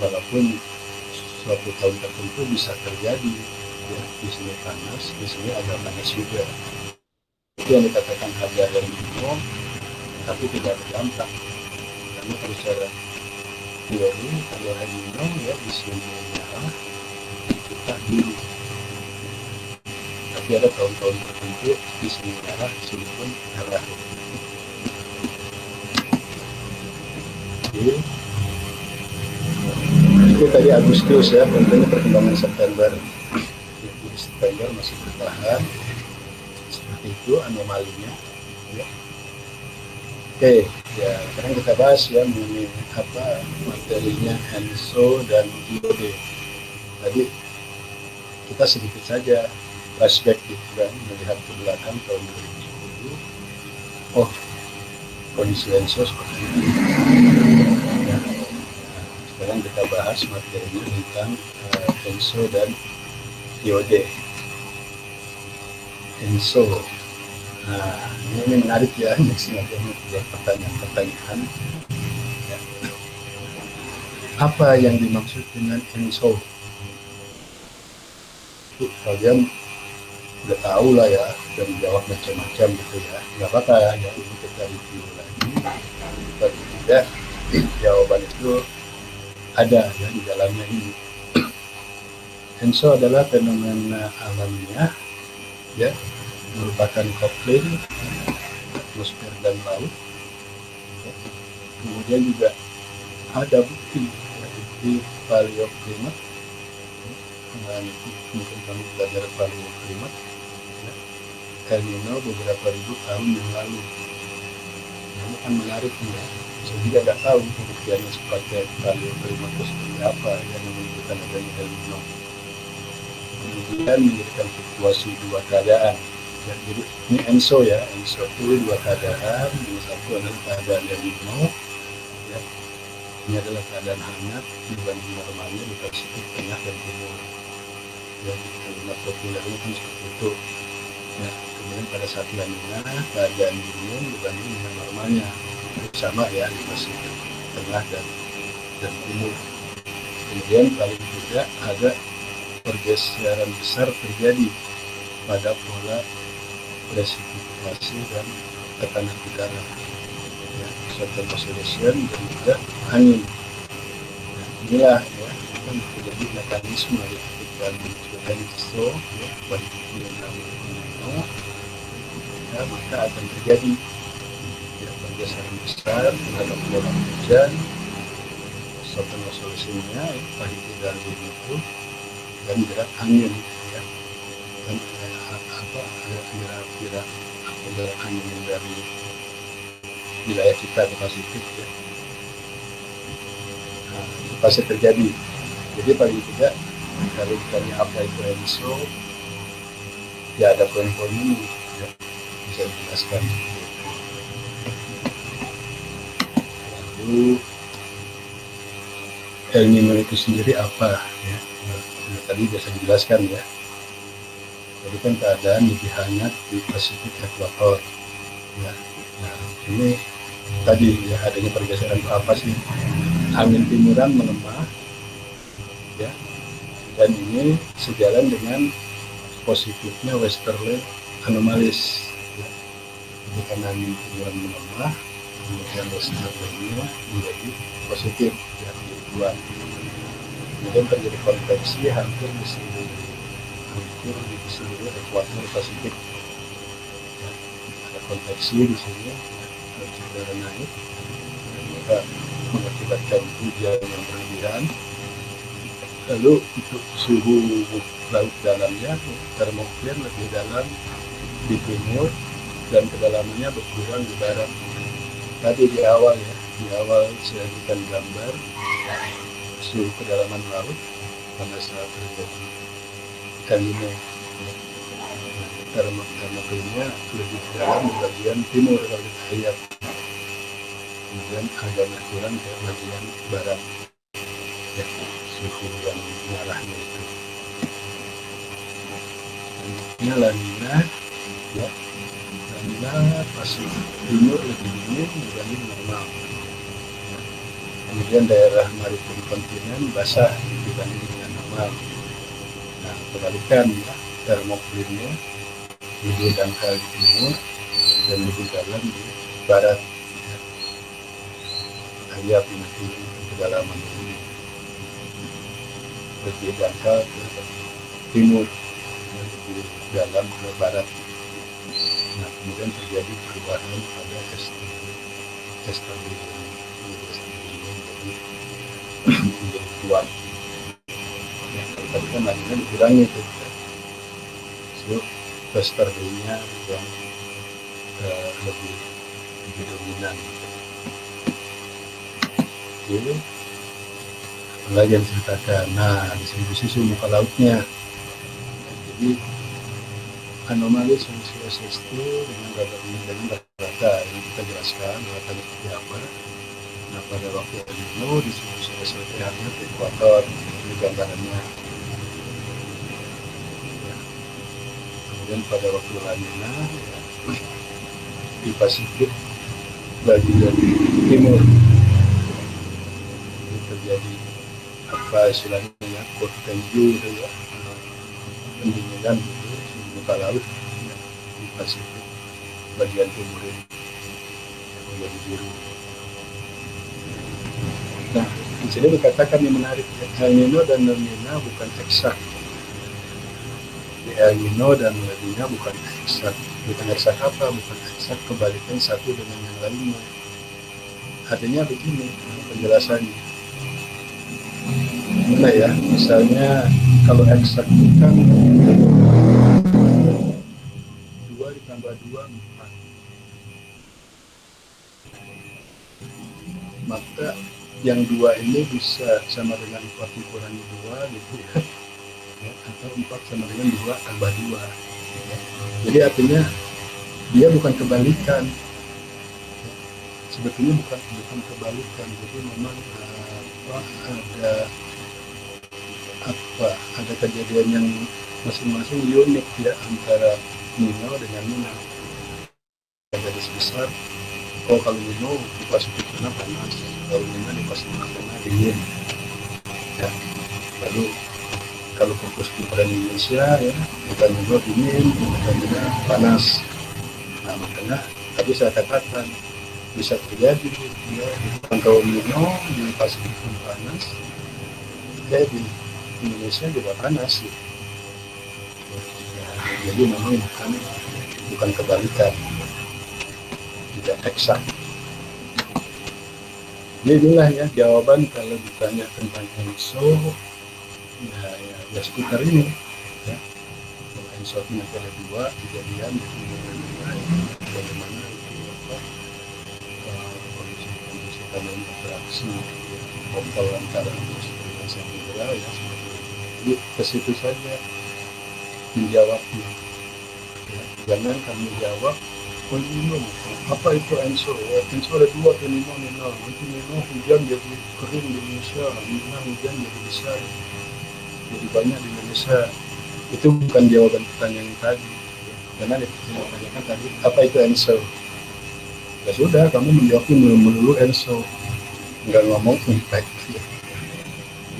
walaupun suatu tahun tertentu bisa terjadi ya, di sini panas, di sini agak panas juga. Itu yang dikatakan harga yang minimum tapi tidak berdampak, karena kalau secara teori kalau El Nino ya di sini merah kita biru, tapi ada tahun-tahun tertentu di sini merah, di sini pun merah. Oke. Itu tadi Agustus ya, tentunya perkembangan September. Jadi September masih bertahan seperti itu anomalinya ya. Oke, ya sekarang kita bahas ya mengenai apa materinya ENSO dan IOD. Tadi kita sedikit saja flashback gitu kan, melihat ke belakang tahun 2010. Oh, kondisi ENSO seperti ini. Ya. Sekarang kita bahas materinya tentang ENSO dan IOD. ENSO. Nah, ini menarik ya, ini sengaja membuat pertanyaan-pertanyaan. Ya. Apa yang dimaksud dengan ENSO? Itu kalian udah tahu lah ya, udah menjawab macam-macam gitu ya. Nggak apa-apa ya, ini kita review lagi. Bagi tidak, jawaban itu ada ya di dalamnya ini. ENSO adalah fenomena alamiah ya, merupakan coupling atmosfer dan laut. Kemudian juga ada bukti paleoklimat. Mungkin kami belajar paleoklimat ya. El Nino beberapa ribu tahun yang lalu. Ini kan menarik ya. Saya juga tidak tahu pembuktiannya seperti paleoklimat itu seperti apa yang menunjukkan adanya El Nino. Kemudian menjadikan fluktuasi dua keadaan. Ya, jadi ini ENSO ya, ENSO itu dua keadaan. Yang satu adalah keadaan El Nino. Ya. Ini adalah keadaan hangat dibanding normalnya di Pasifik Tengah dan Timur. Ya, kalimat populernya kan seperti itu. Ya, kemudian pada saat La Nina keadaan dingin dibanding dengan normalnya sama ya di Pasifik Tengah dan Timur. Kemudian paling tidak ada pergeseran besar terjadi pada pola presipitasi dan tekanan udara, ya, certain oscillation dan juga angin. Nah, inilah ya yang menjadi mekanisme ketika muncul ENSO ya, pada yang namanya ya, maka akan terjadi ya, pergeseran besar terhadap pola hujan, certain oscillation-nya ya, paling tidak itu dan gerak angin ya, dan kira-kira gerak angin dari wilayah kita ke Pasifik ya. Nah, itu pasti terjadi. Jadi paling tidak kalau ditanya apa itu ENSO, ya ada poin-poin ini ya, bisa dijelaskan. Lalu El Nino itu sendiri apa ya? Nah, tadi sudah saya jelaskan ya. Jadi kan keadaan lebih hangat di Pasifik Ekuator. Ya. Nah, ini tadi ya adanya pergeseran itu apa sih? Angin timuran melemah, ya, dan ini sejalan dengan positifnya westerly anomalies. Ya. Jadi karena angin timuran melemah, kemudian westerly-nya menjadi positif, ya, keluar. Kemudian terjadi konveksi hampir di seluruh ekuator Pasifik. Ya, ada konveksi di sini, ya, udara naik, maka mengakibatkan hujan yang berlebihan. Lalu untuk suhu laut dalamnya, termoklir lebih dalam di timur dan kedalamannya berkurang di barat. Tadi di awal ya, di awal saya berikan gambar suhu kedalaman laut pada saat terjadi El Nino. Termoklirnya lebih dalam di bagian timur kalau kita lihat, kemudian agak berkurang ke bagian barat ya, suhu yang mengarahnya itu. Selanjutnya La Nina ya, La Nina masih timur lebih dingin dibanding normal. Kemudian daerah maritim kontinen basah dibanding dengan normal. Nah, kebalikan ya, termoklirnya lebih dangkal di timur dan lebih dalam di barat. Ya. Kita lihat nanti kedalaman ini lebih dangkal ke timur dan lebih dalam ke barat. Nah, kemudian terjadi perubahan pada estabilisasi menjadi kuat. Ya, tadi kan lainnya dikurangi itu. So, westerly-nya yang lebih dominan. Oke, lagi yang ceritakan. Nah, distribusi suhu muka lautnya. Jadi anomali suhu SST dengan rata yang kita jelaskan ratanya seperti apa. Nah, pada waktu El Nino distribusi SST hanya ke ekuator, ini gambarannya. Kemudian pada waktu La Nina ya, di Pasifik bagian timur ini terjadi apa istilahnya ya, Kortenju gitu ya, pendinginan gitu, muka laut ya, di Pasifik bagian timur ini menjadi biru. Nah, di sini dikatakan yang menarik, El Nino dan La Nina bukan eksak. El Nino dan La Nina bukan eksak. Bukan eksak apa? Bukan eksak kebalikan satu dengan yang lainnya. Artinya begini penjelasannya. Mana ya? Misalnya kalau eksak itu kan 2 ditambah 2 4. Maka yang 2 ini bisa sama dengan 4 dikurangi 2 gitu ya. Atau 4 sama dengan 2 tambah 2. Jadi artinya dia bukan kebalikan. Sebetulnya bukan kebalikan. Jadi memang ada kejadian yang masing-masing unik ya antara Nino dengan Nina. Jadi sebesar kalau Nino di Pasifik sana panas, kalau Nina di Pasifik sana dingin. Ya. Lalu kalau fokus di Indonesia ya, bukan Nino dingin, bukan Nina panas. Nah makanya tadi saya katakan bisa terjadi ya, kalau Nino di Pasifik panas, ya di Indonesia juga panas gitu. Ya, jadi memang bukan kebalikan, tidak eksak. Jadi inilah ya jawaban kalau ditanya tentang ENSO ya sekitar ini ya. Kalau ENSO itu nanti ada 2 kejadian bagaimana itu apa kondisi karena interaksi ya, lokal antara dengan samudera ya. Jadi ke situ saja menjawabnya ya. Jangan kami jawab Nino, apa itu ENSO? Ya, ENSO ada 2 tuh Nino. Nanti Nino hujan jadi kering di Indonesia, Nino hujan jadi besar, jadi banyak di Indonesia. Itu bukan jawaban pertanyaan yang tadi. Karena ditanyakan tadi, apa itu ENSO? Ya sudah, kamu menjawabnya melulu ENSO, nggak ngomong impact, ya.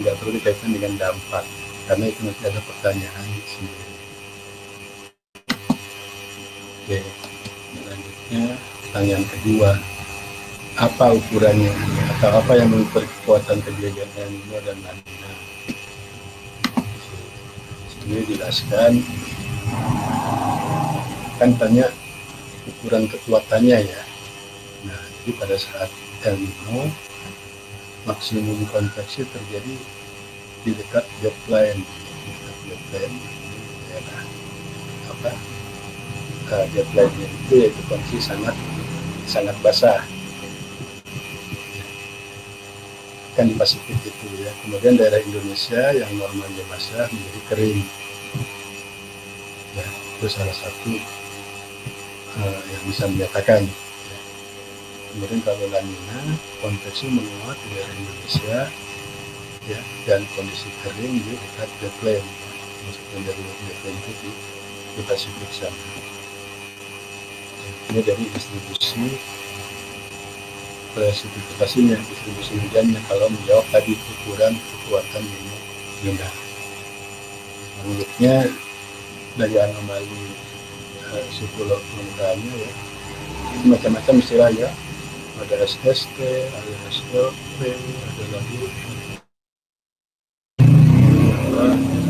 Nggak perlu dikaitkan dengan dampak, karena itu nanti ada pertanyaan sendiri. Oke. Selanjutnya pertanyaan kedua, apa ukurannya atau apa yang mengukur kekuatan kejadian El Nino dan La Nina? Ini dijelaskan kan tanya ukuran kekuatannya ya. Nah jadi pada saat El Nino maksimum konveksi terjadi di dekat jet plane daerah apa jet plane itu yaitu kondisi sangat basah kan di Pasifik itu ya. Kemudian daerah Indonesia yang normalnya basah menjadi kering ya, itu salah satu yang bisa menyatakan ya. Kemudian kalau La Nina konveksi menguat di daerah Indonesia ya, dan kondisi kering di dekat jet plane maksudnya dari jet plane itu di Pasifik sana. Ini dari distribusi spesifikasinya, distribusi hujannya kalau menjawab tadi ukuran kekuatan Nina. Menurutnya dari anomali suhu permukaannya ya, macam-macam istilah ya, ada SST, ada SLP, ada lagi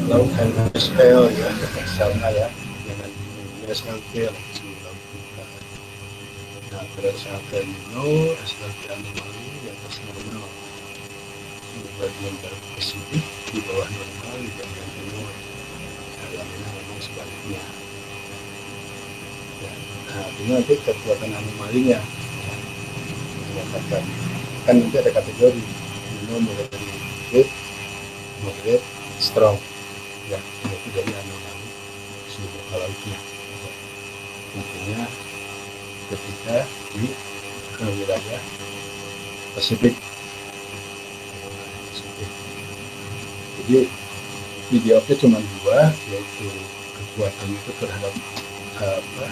laut NSL ya, sama ya, dengan SLP nah berdasarkan Nino, SLP anomali di atas normal, di bagian barat Pasifik di bawah normal di bagian timur, dalamnya memang sebaliknya. Ya, nah ini nanti kekuatan anomalinya menyatakan kan nanti ada kategori Nino mulai dari weak, moderate, strong ya, itu dari anomali suhu lautnya. Tentunya ketika di wilayah Pasifik. Jadi dijawabnya cuma 2, yaitu kekuatan itu terhadap apa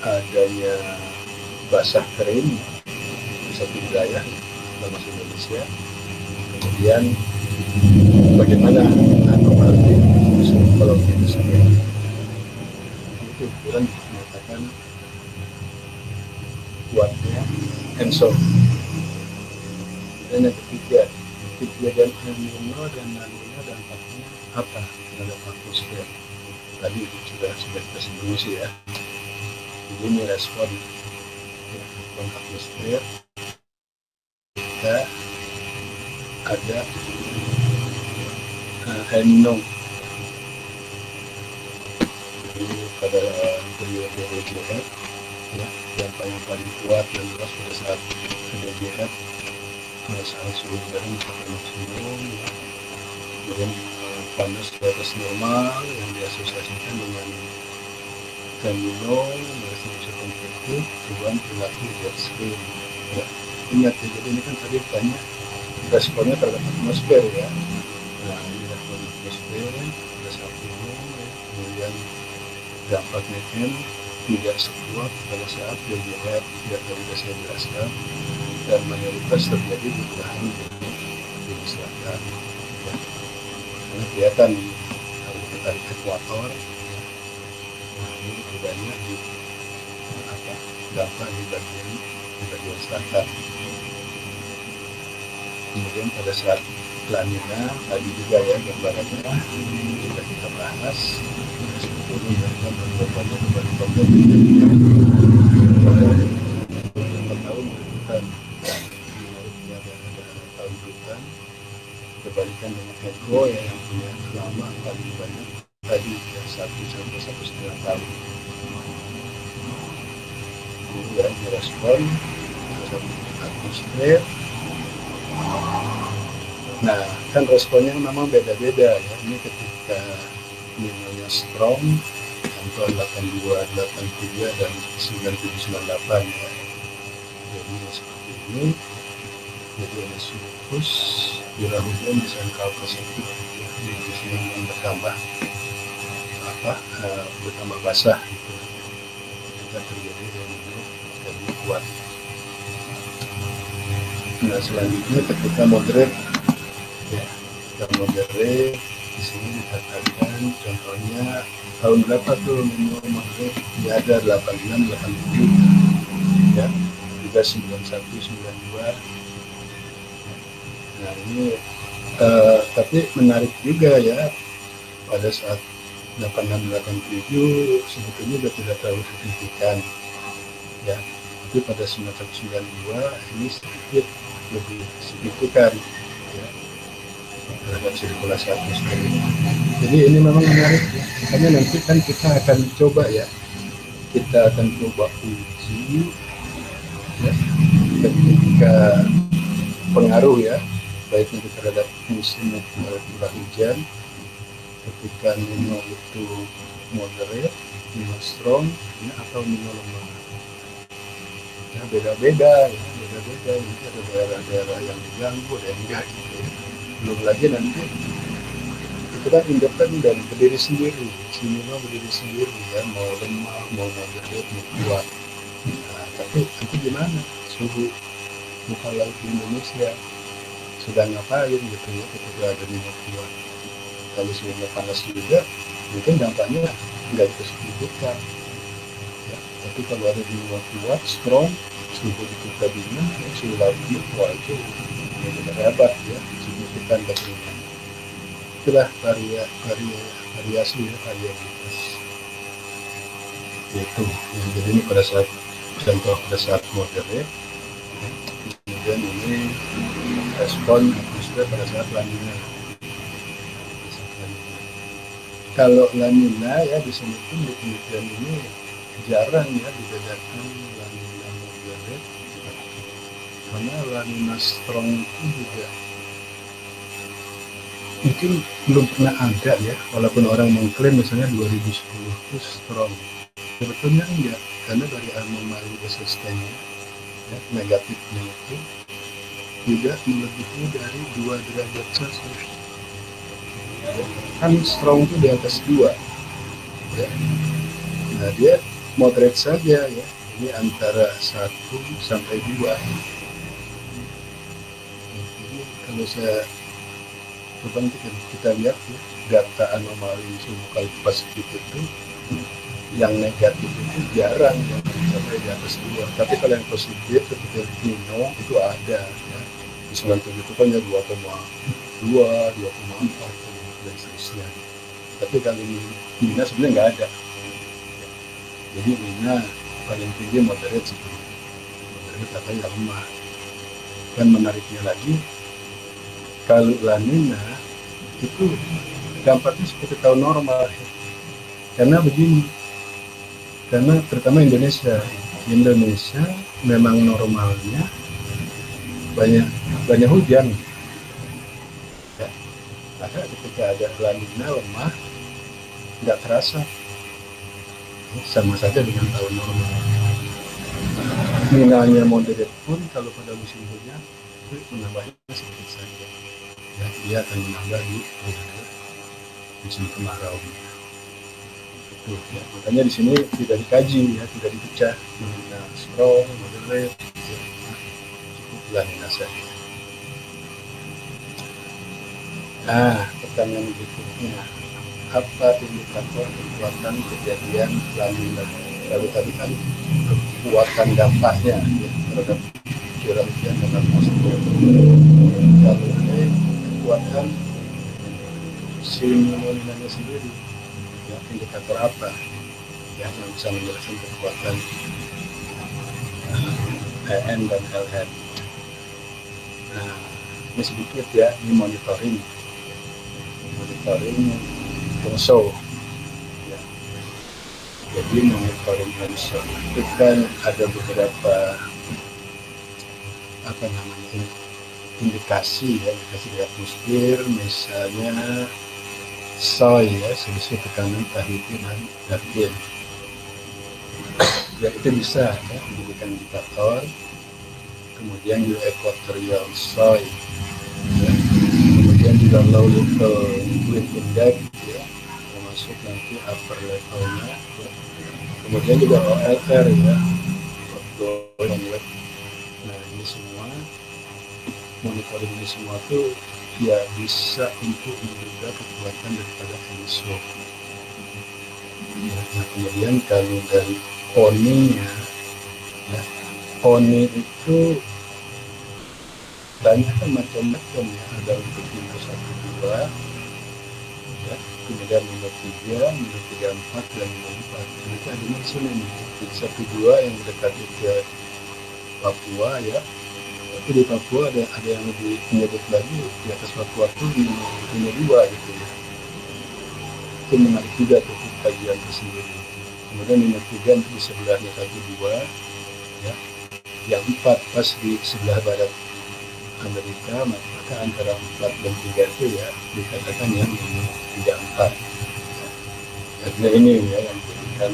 adanya basah kering di satu wilayah termasuk Indonesia. Kemudian bagaimana anomali psikologi itu sendiri itu ukuran menyatakan kuatnya Enso. Dan yang ketiga, kejadian El Nino dan La Nina dampaknya apa terhadap atmosfer? Tadi sudah kita singgung sih ya. Jadi ini respon atmosfer ketika ada El Nino. Jadi pada periode WGF ya, yang paling kuat dan luas pada saat ada WGF saat suhu udara mencapai maksimum ya. Kemudian panas di atas normal yang diasosiasikan dengan El Nino, merasa konvektif, perubahan perilaku ekstrim ya. Ingat ya, jadi ini kan tadi banyak responnya terhadap atmosfer ya. Nah ini respon atmosfer pada saat ini ya. Kemudian dampaknya tidak sekuat pada saat WGF tidak sudah saya jelaskan, dan mayoritas terjadi di belahan bumi selatan ya. Karena kelihatan kalau kita tarik ekuator ya. Nah ini lebih banyak di dampak di bagian selatan. Kemudian pada saat La Nina tadi juga ya gambarannya sudah kita bahas sebetulnya mereka berkorbannya beberapa tahun hutan ada tahun hutan berbalikan dengan Eko yang punya lama paling banyak tadi ya 1 sampai 1,5 tahun. Kemudian direspon atmosfer. Nah, kan responnya memang beda-beda ya. Ini ketika nilainya strong, contoh 82, 83 dan 9798 ya. Jadi seperti ini. Jadi ada surplus, curah hujan bisa engkau positif ya. Di sini yang bertambah bertambah basah gitu. Jika terjadi dari kuat. Nah selanjutnya ketika moderate ya, yang moderate di sini dikatakan contohnya tahun berapa tuh minimum moderate ya, ada 86, 87 ya, juga 91, 92. Nah ini tapi menarik juga ya, pada saat 86, 87 sebetulnya sudah tidak terlalu signifikan ya, tapi pada 91, 92 ini sedikit lebih signifikan ya, terhadap sirkulasi atmosfer ini. Jadi ini memang menarik ya. Makanya nanti kan kita akan coba uji ya, ketika pengaruh ya, baik itu terhadap musim curah hujan, ketika Nino itu moderate, Nino strong ya, atau Nino lemah. Ya beda-beda ya, ini ada daerah-daerah yang diganggu, ada yang enggak gitu ya. Belum lagi nanti itu kan independen berdiri sendiri, Nino berdiri sendiri ya, mau lemah, mau moderate, mau kuat. Nah, tapi itu gimana suhu muka laut di Indonesia sedang ngapain gitu ya ketika ada Nino kuat. Kalau suhunya panas juga, mungkin dampaknya nggak itu signifikan. Ya, tapi kalau ada Nino kuat, strong, suhu di kita dingin, ya, suhu lautnya, wah itu benar hebat ya, signifikan bagaimana. Itulah variasi ya, variabilitas. Itu yang jadi ini pada saat contoh pada saat moderate, ya. Kemudian ini respon atmosfer pada saat La Nina. Kalau La Nina ya disebutkan di penelitian ini jarang ya dibedakan La Nina moderate, karena La Nina strong itu juga mungkin belum pernah ada ya, walaupun orang mengklaim misalnya 2010 itu strong, sebetulnya enggak, karena dari anomali resistennya ya, negatifnya itu tidak melebihi dari 2 derajat Celcius. Kan strong itu di atas 2, ya. Nah dia moderate saja ya, ini antara 1 sampai 2. Jadi kalau coba kita lihat ya, data anomali suhu muka Pasifik itu yang negatif itu jarang ya, sampai di atas 2. Tapi kalau yang positif seperti El Nino itu ada ya. Di 97 itu kan ya 2,2, 2,4 dan seterusnya. Tapi kalau di Mina sebenarnya nggak ada. Jadi Mina paling tinggi moderate seperti itu. Moderate katanya lemah. Dan menariknya lagi, kalau La Nina itu dampaknya seperti tahun normal. Karena begini, karena terutama Indonesia memang normalnya banyak hujan. Ya. Maka ketika ada La Nina lemah, nggak terasa, sama saja dengan tahun normal. Minanya moderate pun kalau pada musim hujan itu menambahnya sedikit saja. Ya, dia akan menambah di musim kemarau. Ya, makanya di sini tidak dikaji ya, tidak dipecah Mina strong, moderate, ya, cukup La Nina saja. Nah, pertanyaan berikutnya, apa indikator kekuatan kejadian La Nina? Kalau tadi kan kekuatan dampaknya ya, terhadap curah hujan dan atmosfer. Kalau ini kekuatan si Ninanya sendiri, ya, indikator apa ya, yang bisa menjelaskan kekuatan EN dan LN. Nah, ini sedikit ya, ini monitoring ENSO ya. Jadi monitoring ENSO itu kan ada beberapa indikasi ya, indikasi di atmosfer, misalnya SOI ya, selisih tekanan Tahiti dan Dargin. Ya itu bisa ya, dijadikan indikator. Kemudian juga equatorial SOI ya. Kemudian juga low level wind index ya, termasuk nanti upper levelnya ya. Kemudian juga OLR ya, nah ini semua monitoring ini semua tuh ya bisa untuk menduga kekuatan daripada ENSO. Ya, nah kemudian kalau dari ONI-nya ya, ONI itu banyak kan macam-macam ya, ada untuk Mino 1, 2 ya, kemudian Mino 3, Mino 3, 4 dan Mino 4. Nanti ada di sini nih, di 1, 2 yang mendekati ke Papua ya. Tapi di Papua ada yang lebih menyebut lagi di atas Papua itu Mino 2 gitu ya. Itu menarik juga tuh kajian tersendiri. Kemudian Mino 3 itu di sebelahnya 1, 2 ya. Yang 4 pas di sebelah barat Amerika, maka antara 4 dan 3 itu ya dikatakan yang Mino 3, 4. Artinya ini ya yang dijadikan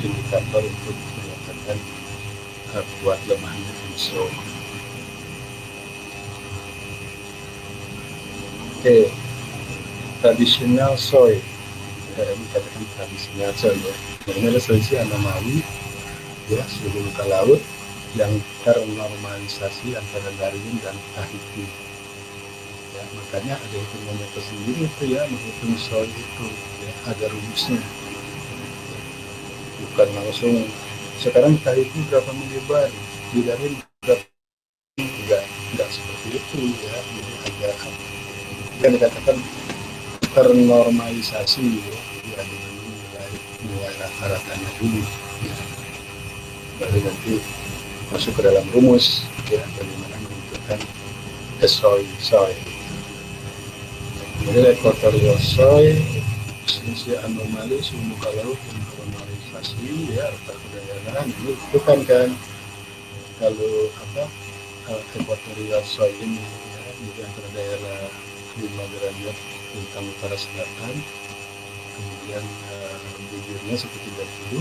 indikator untuk menyatakan kuat lemahnya ENSO. Oke, tradisional soil. Ini katakan tradisional soil ya. Ini adalah selisih anomali ya, suhu muka laut yang ternormalisasi antara Darwin dan Tahiti. Ya, makanya ada hitungannya tersendiri itu ya, menghitung soil itu ya, ada rumusnya. Bukan langsung sekarang Tahiti berapa mili, di Darwin berapa, enggak seperti itu ya. Jadi agak yang dikatakan ternormalisasi ya. Jadi ada nilai rata-ratanya dulu ya. Baru nanti masuk ke dalam rumus ya, bagaimana menentukan SOI. Kemudian equatorial SOI, selisih anomali suhu muka laut yang normalisasi ya, rata daerah itu kan kalau equatorial SOI ini ya, di antara daerah 5 derajat bintang utara selatan, kemudian bibirnya seperti 30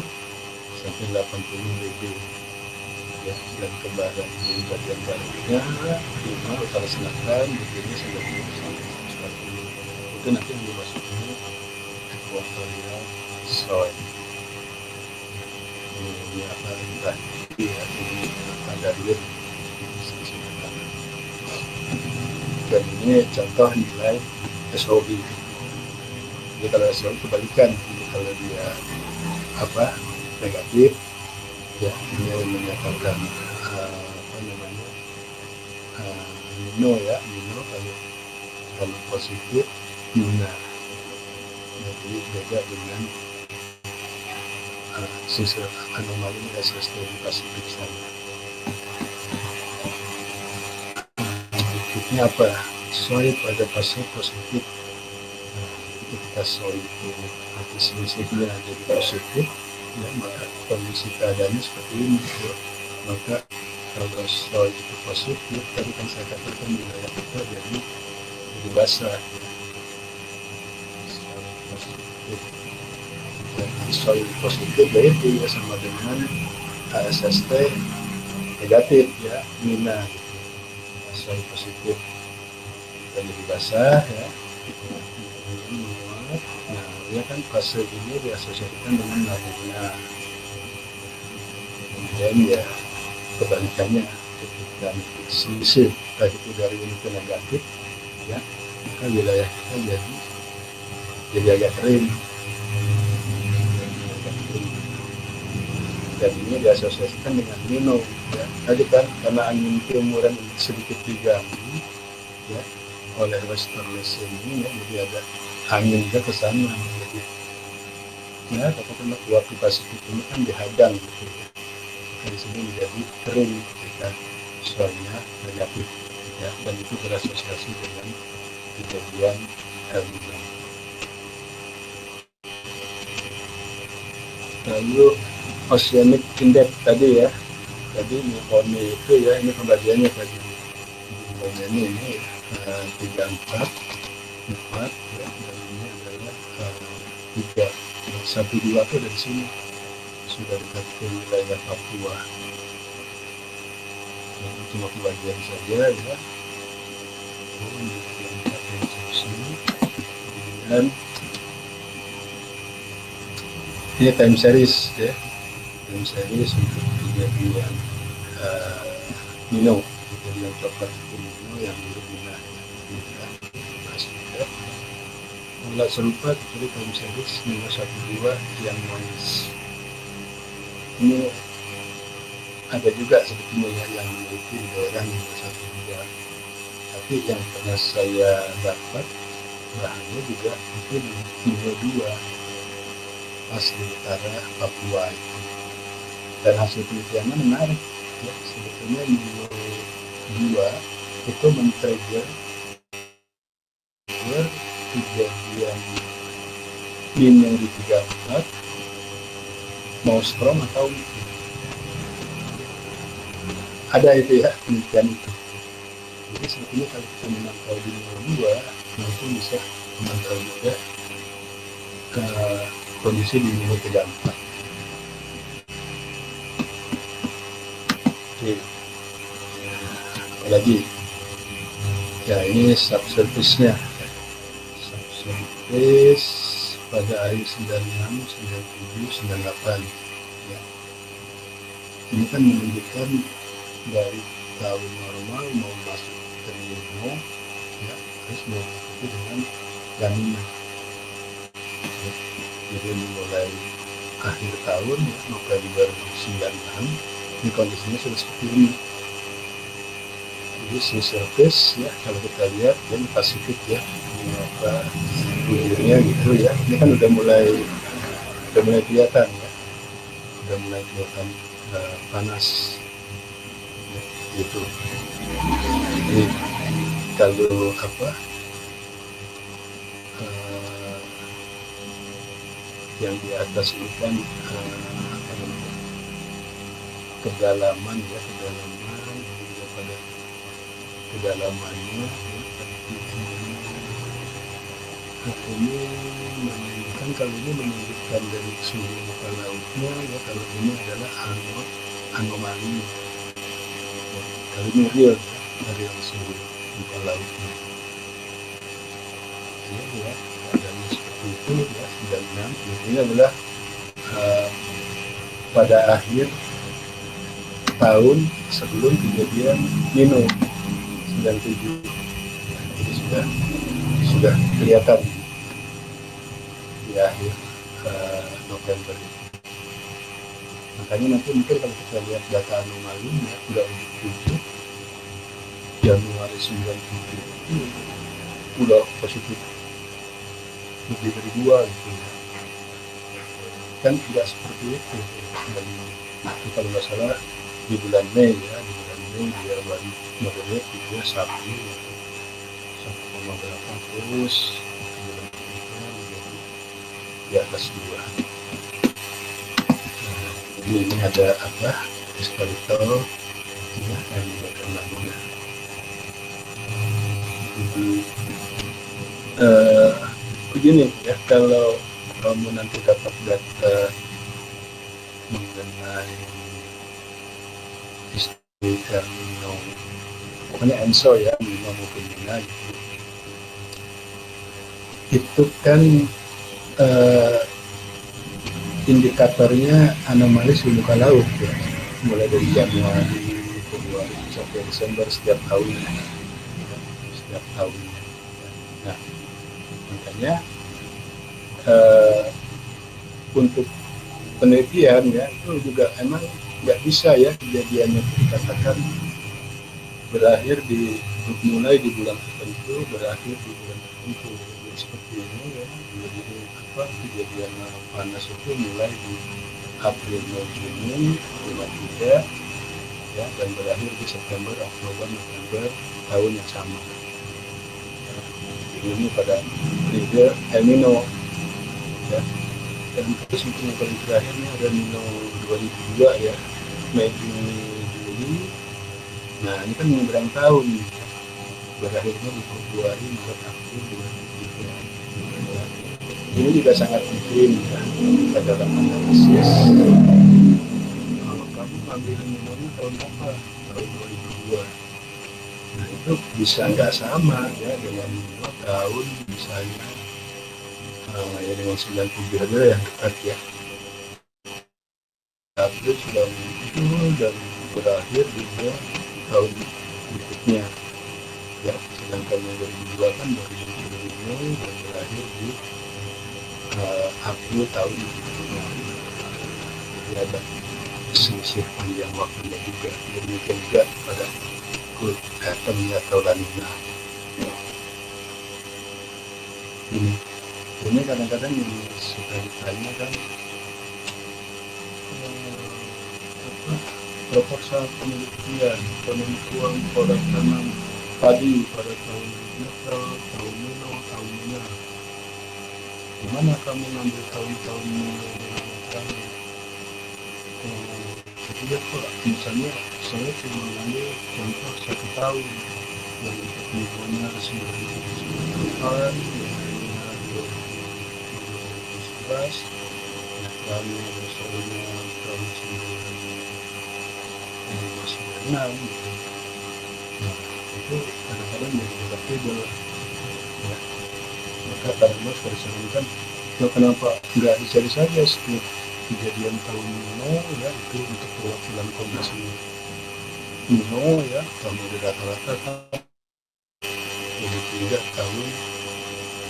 sampai 80 WB ya, dan ke barat, jadi bagian baratnya 5 utara selatan, bibirnya 90 sampai 140. Itu nanti yang dimasukkan equatorial SOI. soy. Ini apa entah ya, ini ada dia dan ini contoh nilai SOI. Jadi kalau SOI kebalikan, jadi kalau dia apa negatif ya dia menyatakan apa namanya nino ya nino, kalau positif nina. Jadi beda dengan sisa anomali SST di Pasifik sana. Berikutnya apa? Soy pada pasien positif. Ketika soy itu nanti selisihnya jadi positif, ya maka kondisi keadaannya seperti ini. Ya. Maka kalau soy itu positif, tadi kan saya katakan wilayah kita jadi basah. Soy positif yaitu ya sama dengan SST negatif ya mina gitu. Soy positif jadi basah ya. Nah dia kan fase ini diasosiasikan dengan lagunya. Kemudian ya kebalikannya ketika selisih baik itu dari ini ke negatif ya maka wilayah kita jadi agak kering. Dan ini diasosiasikan dengan nino ya. Tadi kan karena angin timuran sedikit diganggu ya oleh westernless ini ya, jadi ada angin ke sana jadi ya katakanlah waktu Pasifik ini kan dihadang gitu ya. Di sini menjadi kering ketika soalnya negatif ya, dan itu berasosiasi dengan kejadian El Nino. Lalu Oceanic Index tadi ya, tadi Newpone itu ya, ini pembagiannya tadi pembagiannya ini 34 ya, dan ini adalah 3 1 2 itu dari sini sudah dekat ke wilayah Papua. Ini cuma pembagian saja ya. Dan ini time series ya, time series untuk kejadian Nino, kejadian coklat Nino yang dulu Nina ya. Nggak serupa kecuali time series Nino 1-2 yang noise. Ini ada juga sebetulnya yang memiliki di daerah Nino 1-2, tapi yang pernah saya dapat bahannya juga itu di Nino 2 pas di utara Papua itu. Dan hasil penelitiannya menarik ya, sebetulnya Nino 2 itu men-trigger kejadian Nino di 34 mau strong atau ada itu ya penelitian itu. Jadi sebetulnya kalau kita memantau di Nino 2 itu bisa memantau juga ke kondisi di Nino 34. Oke. Lagi ya ini subsurface-nya. Subsurface pada akhir 96, 97, 98 ya. Ini kan menunjukkan dari tahun normal mau masuk ke Nino ya, terus mau mengikuti dengan La Nina ya. Jadi mulai akhir tahun ya, November 96 ini kondisinya sudah seperti ini. Jadi sea surface ya, kalau kita lihat dan Pasifik ya, ini apa bibirnya gitu ya, ini kan udah mulai kelihatan ya, udah mulai kelihatan panas ya, gitu. Jadi kalau apa yang di atas ini kan kedalaman ya, kedalaman juga pada kedalamannya ya, ini menunjukkan, kalau ini menunjukkan dari suhu muka lautnya ya, kalau ini adalah anomali ya, kalau ini real ya, dari suhu muka lautnya ya, ya adanya seperti itu ya. 96 ini adalah uh, pada akhir tahun sebelum kejadian Nino 97. Jadi sudah kelihatan di akhir November. Makanya nanti mungkin kalau kita lihat data anomali ya, udah 7 Januari 97 itu udah positif lebih dari 2 gitu ya. Kan tidak seperti itu. Dan itu kalau nggak salah di bulan Mei ya, di bulan Mei dia baru moderate gitu ya, 1,8 terus bulan ketiga menjadi di atas 2. Jadi ini ada apa? Historical ya, yang diberikan lagunya. Jadi begini ya, kalau kamu nanti dapat data mengenai istilah Nino, pokoknya ENSO ya, Nino maupun Nina gitu. Itu kan indikatornya anomali suhu muka laut ya, mulai dari Januari, Februari sampai Desember setiap tahun. Nah, makanya untuk penelitian ya itu juga emang nggak bisa ya kejadiannya dikatakan berakhir mulai di bulan tertentu, berakhir di bulan tertentu. Jadi seperti ini ya, jadi kejadian panas itu mulai di April, Mei, Juni, bulan 3 ya, dan berakhir di September, Oktober, November tahun yang sama. Ini pada periode El Nino ya. Dan terus mungkin yang paling terakhirnya ada Nino 2002 ya, Mei, Juni, Juli. Nah ini kan menyeberang tahun nih, berakhirnya di Februari, Maret, April 2003 ya. Ini juga sangat penting ya kita dalam analisis. Kalau kamu ambil Nino tahun apa? Tahun 2002. Nah itu bisa nggak sama ya dengan Nino tahun misalnya ya dengan 97 aja yang dekat ya. April sudah muncul dan berakhir di tahun berikutnya ya, sedangkan yang 2002 kan baru muncul di Mei dan berakhir di April tahun berikutnya. Jadi ada selisih panjang waktunya juga, demikian juga pada Good Atom atau La Nina. Ini kadang-kadang yang suka ditanya kan proposal penentuan produk tanam padi pada tahun Natal, tahun Nino, tahun Nina. Gimana kamu ngambil tahun-tahun Nino dengan kamu? Jadi Pak, misalnya saya cuma ngambil contoh 1 tahun yang tentunya 1998, kami misalnya tahun 1996 gitu. Nah itu kadang-kadang jadi debatable ya. Maka karena disarankan ya, kenapa nggak dicari saja setiap kejadian tahun Nino ya, itu untuk perwakilan kondisi Nino ya, kamu di rata-rata kan jadi 3 tahun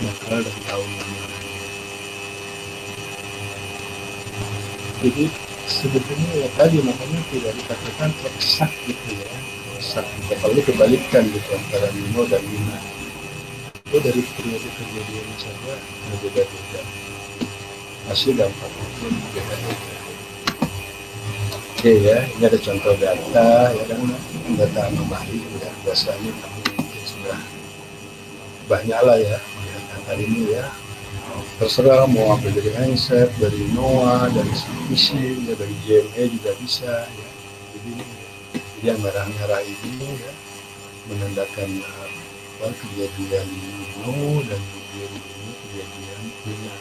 netral dan tahun Nino. Jadi sebetulnya ya tadi makanya tidak dikatakan eksak gitu ya, eksak gitu. Kalau ini kebalikan gitu antara Nino dan Nina. Itu dari periode kejadian saja berbeda-beda, hasil dampaknya pun beda-beda. Oke ya, ini ada contoh data ya kan, data anomali ya, biasanya kami sudah banyak lah ya melihat data ini ya. Terserah mau ambil dari Handset, dari NOAA, dari CPC, ya, dari JMA juga bisa ya. Jadi yang merah-merah ini ya menandakan kejadian Nino dan kemudian ini kejadian Nina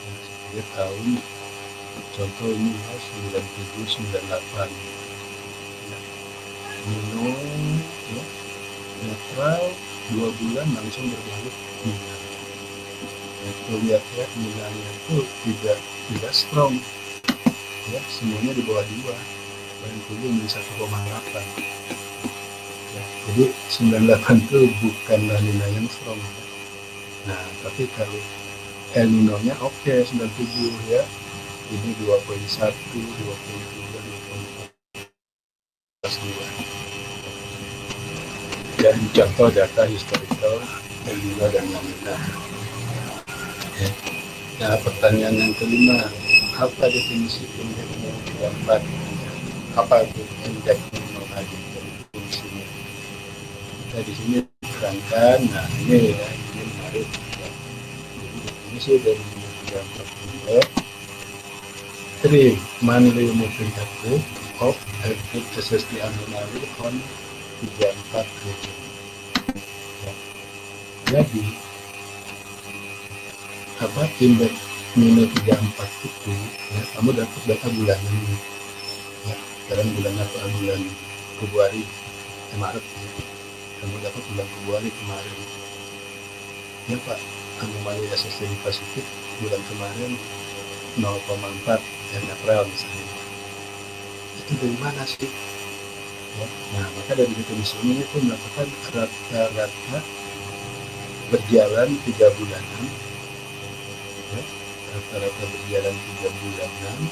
ya, setiap tahun. Contoh ini ya 97, 98 ya. Nino ya, netral 2 bulan langsung berbalik Nina. Itu lihat ya, nilainya itu tidak strong ya, semuanya di bawah 2, paling tinggi di 1,8 ya. Jadi 98 itu bukanlah nilai yang strong ya. Nah tapi kalau El Nino nya oke, 97 ya, ini 2,1, 2,3, 2,4 dan contoh data historical El Nino dan La Nina ya. Nah pertanyaan yang kelima, apa definisi indeksnya 34? Apa itu indeks tadi fungsinya? Kita di sini terangkan. Nah ini ya, ini menarik ya. Jadi definisi dari 34 indeks 3 monthly moving average of average SST anomaly on 34 region ya. Jadi apa indeks minus 34 itu ya, kamu dapat data bulanan ya. Sekarang bulan apa, bulan Februari Maret ya. Kamu dapat bulan Februari kemarin ya Pak, anomali SST di Pasifik bulan kemarin 0,4 yang April misalnya, itu dari mana sih ya? Nah maka dari definisi ini itu melakukan rata-rata berjalan 3 bulanan ya, rata-rata berjalan 3 bulanan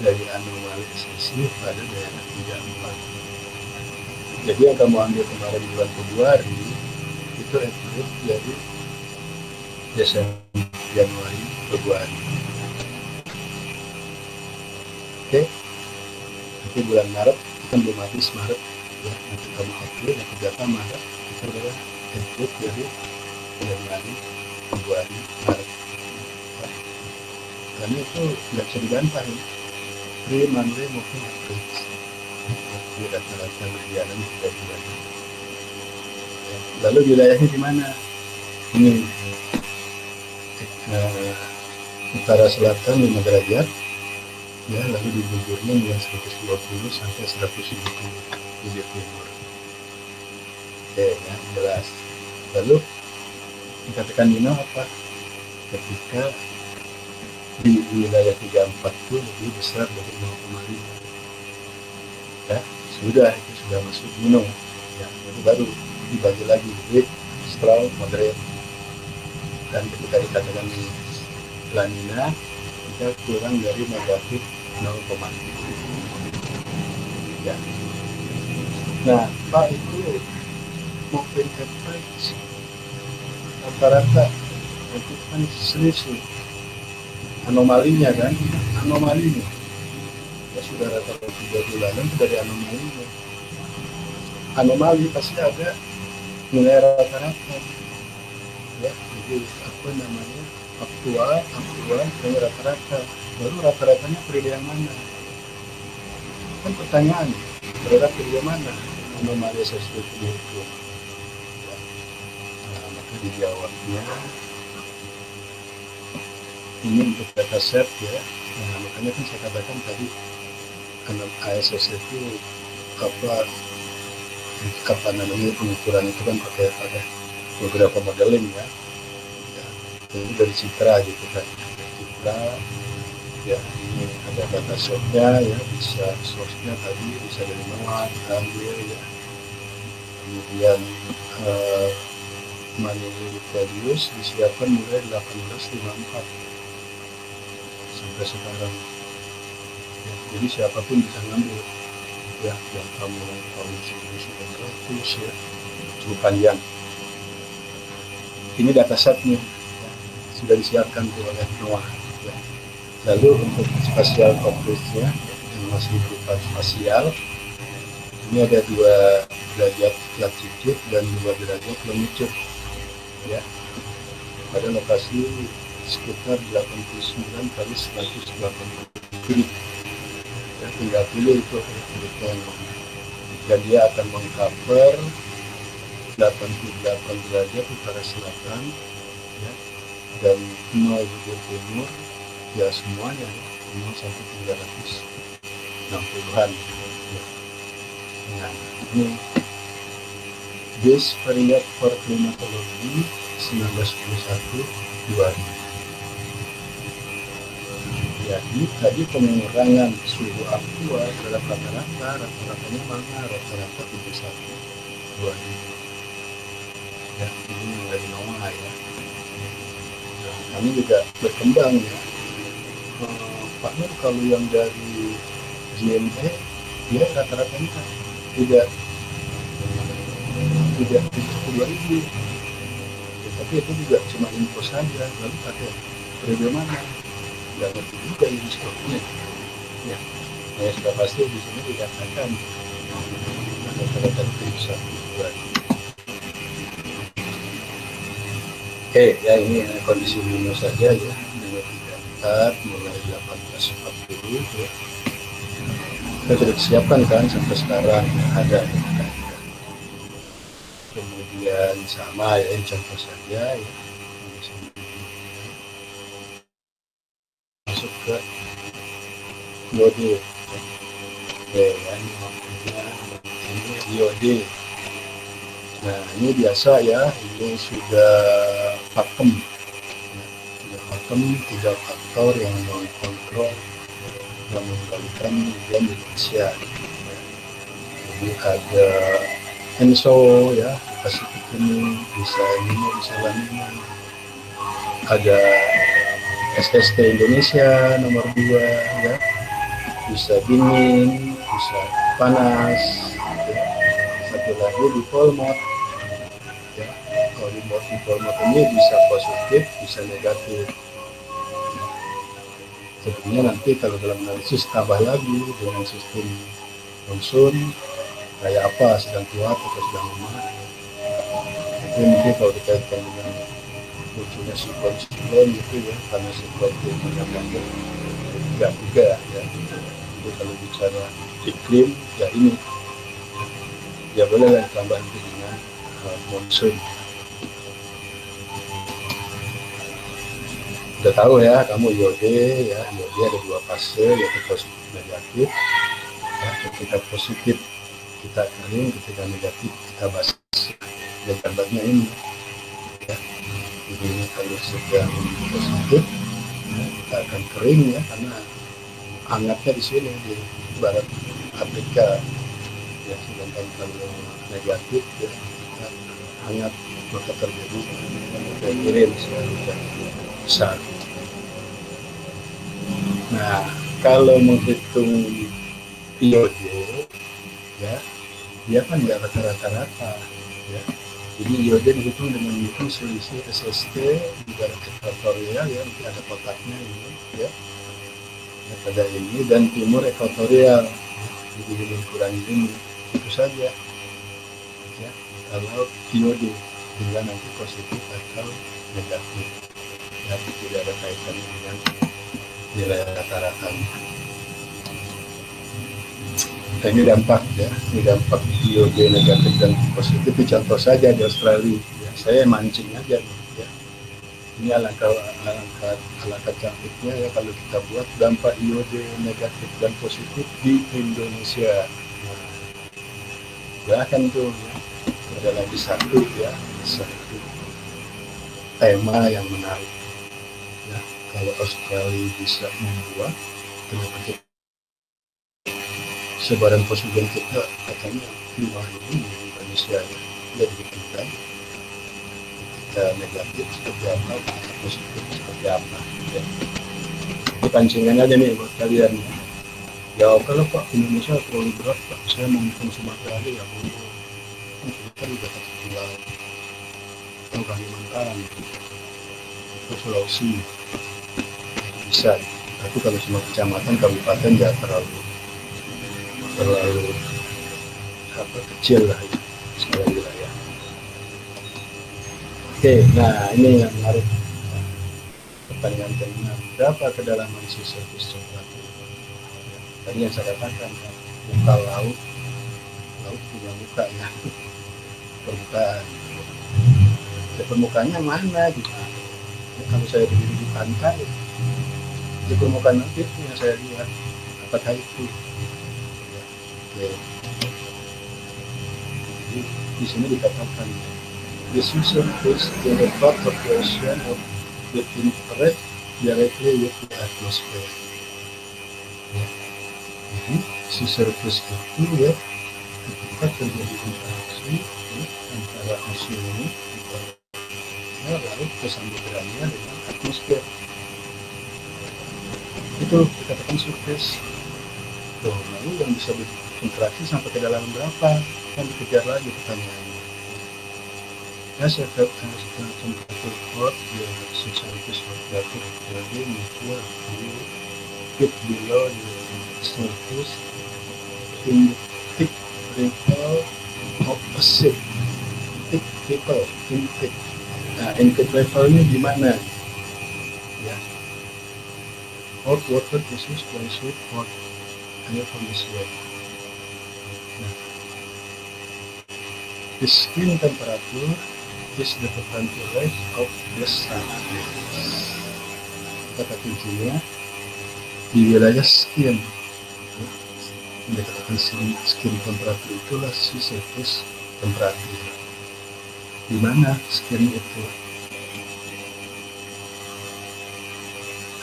dari anomali SST pada daerah 34. Jadi yang kamu ambil kemarin bulan Februari itu average dari Desember, Januari, Februari. Oke, nanti bulan Maret kan belum habis Maret ya, nanti kamu April yang data Maret itu adalah average dari Januari, Februari, Maret ya. Karena itu nggak bisa dibantah ya, monthly moving average ya, rata-rata berjalan 3 bulan ya. Lalu wilayahnya di mana? Ini utara selatan 5 derajat ya, lalu di bujurnya mulai 120 sampai 170 bujur timur. Oke ya, jelas. Lalu dikatakan Nino apa? Ketika di wilayah 34 itu lebih besar dari 0,5 ya, sudah itu sudah masuk Nino ya. Itu baru dibagi lagi weak, strong, moderate. Dan ketika dikatakan La Nina kita kurang dari negatif 0,5 ya. Nah Pak, itu moving average rata-rata itu kan selisih anomalinya kan, anomalinya ya sudah rata-rata 3 bulanan dari anomalinya. Anomali pasti ada nilai rata-rata ya, jadi apa namanya, aktual dan rata-rata. Baru rata-ratanya periode yang mana kan pertanyaan, berada periode mana anomali sesuatu itu ya. Nah maka dijawabnya ini untuk data set ya. Nah makanya kan saya katakan tadi ASS itu apa namanya, pengukuran itu kan pakai beberapa modeling ya. Ini dari Citra gitu kan, Citra ya, ini ada data source-nya ya, bisa source-nya tadi bisa dari mana ambil ya, kemudian manual values disiapkan mulai 1854 sampai sekarang ya, jadi siapapun bisa ngambil ya, yang kamu tahun 1900 ya, cukup panjang. Ini datasetnya ya, sudah disiapkan oleh Noah ya. Lalu untuk spatial coverage-nya yang masih berupa spasial, ini ada 2 derajat latitude dan 2 derajat longitude ya, pada lokasi sekitar 89 kali 180 feet ya, tinggal pilih itu yang, dan dia akan mengcover 88 derajat utara selatan ya, dan 0 bujur timur ya, semuanya 0 sampai 360-an ya. Nah ini Base Variant for Climatology 1921 2000. Jadi tadi pengurangan suhu aqua terhadap rata-ratanya mana? Rata-rata 31 2000. Ya, ini mulai normal ya. Nah, kami juga berkembang ya. Pak Nur, kalau yang dari GME dia rata-ratanya tidak 32.000 ya, tapi itu juga cuma info saja. Lalu pakai periode mana? Nggak ngerti juga ini stoknya ya. Nah, yang sudah pasti di sini dikatakan rata-rata 31. Oke ya, ini kondisi minus saja ya, dengan 34 mulai 18.40 ya. Kita sudah disiapkan kan sampai sekarang ada. Kemudian sama ya, ini contoh saja ya, masuk ke iode. Oke ya, ini waktunya ini iode. Nah ini biasa ya, ini sudah pakem ya, sudah pakem 3 faktor yang mengkontrol dan mengendalikan hujan di Indonesia ya. Jadi ada ENSO ya, Pasifik ini bisa Nino, bisa Lanina. Ada SST Indonesia nomor 2 ya, bisa dingin, bisa panas ya. Satu lagi di Polmot ya, kalau di Polmot ini bisa positif, bisa negatif. Sebenarnya nanti kalau dalam analisis tambah lagi dengan sistem monsun kayak apa, sedang kuat atau sedang lemah. Itu mungkin kalau dikaitkan dengan munculnya siklon gitu ya, karena siklon itu menyambangnya juga ya. Jadi kalau bicara iklim ya ini ya bolehlah ditambah dengan monsun. Udah tahu ya kamu iode ya, iode ada 2 fase yaitu positif negatif ya. Ketika positif kita kering, ketika negatif kita basah. Dan gambarnya ini ya, jadi ini kalau sedang positif ya, kita akan kering ya, karena hangatnya di sini di barat Afrika ya. Sedangkan kalau negatif ya, kita hangat, maka terjadi kirim hujan besar. Nah kalau menghitung iode ya, dia kan nggak rata-rata ya. Jadi iode dihitung dengan menghitung selisih SST di barat ekuatorial ya, nanti ada kotaknya ini ya, pada ini, dan timur ekuatorial ya, jadi lingkuran ini. Itu saja ya kalau iode, bila nanti positif atau negatif ya, tidak ada kaitannya dengan nilai rata-rata. Nah, ini dampak ya, ini dampak iode negatif dan positif. Contoh saja di Australia ya, saya mancing aja ya. Ini alangkah cantiknya ya kalau kita buat dampak iode negatif dan positif di Indonesia. Nah, ya kan tuh ya, ada lagi satu tema yang menarik ya. Kalau Australia bisa membuat, kenapa kita sebaran positif kita katanya 5.000 di Indonesia ya, jadi ditentukan ketika negatif seperti apa, ketika positif seperti apa ya. Ini pancingan aja nih buat kalian ya. Ya kalau Pak Indonesia terlalu berat Pak, saya mau nonton Sumatera aja ya boleh. Kita juga kasih pulau atau Kalimantan atau Sulawesi bisa. Tapi kalau semua kecamatan, kabupaten ya terlalu kecil lah ya, skala wilayah. Oke, nah ini yang menarik pertanyaan tentang berapa kedalaman si surface coklat. Tadi yang saya katakan kan, muka laut punya muka ya, permukaan. Ya, permukaannya mana gitu. Ya, kalau saya berdiri di pantai, di permukaan nanti itu yang saya lihat, apakah itu. Ya, jadi di sini dikatakan the season is in the top of the ocean of that interact directly with the atmosphere. Ya. Jadi si surface itu ya ketika terjadi interaksi ya, antara ocean ini ya, lalu kesamudrannya dengan atmosfer itu dikatakan surface. Tuh, lalu yang bisa berinteraksi sampai ke dalam berapa kan dikejar lagi pertanyaannya. As a temperature hot, the surface of the body measure feet below the surface in the thick level of acid. Thick level, intake. Nah, intake levelnya di mana? Ya, hot water is used to isolate hot air from the sweat. Nah, the skin temperature is the temperature of the sun. Kata kuncinya di wilayah skin. Yang dikatakan skin temperature itulah si surface temperature. Di mana skin itu?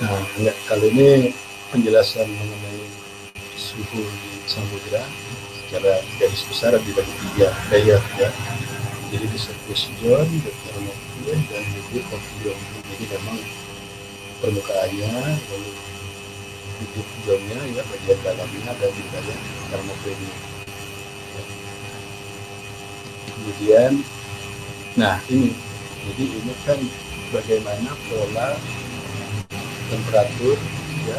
Nah, kali ini penjelasan mengenai suhu di samudra secara garis besar dibagi 3 layer ya. Jadi di surface zone, di thermocline, dan di convection. Jadi memang permukaannya, lalu di zone-nya ya bagian dalamnya dan di bagian thermocline. Ya. Kemudian, nah ini, jadi ini kan bagaimana pola temperatur ya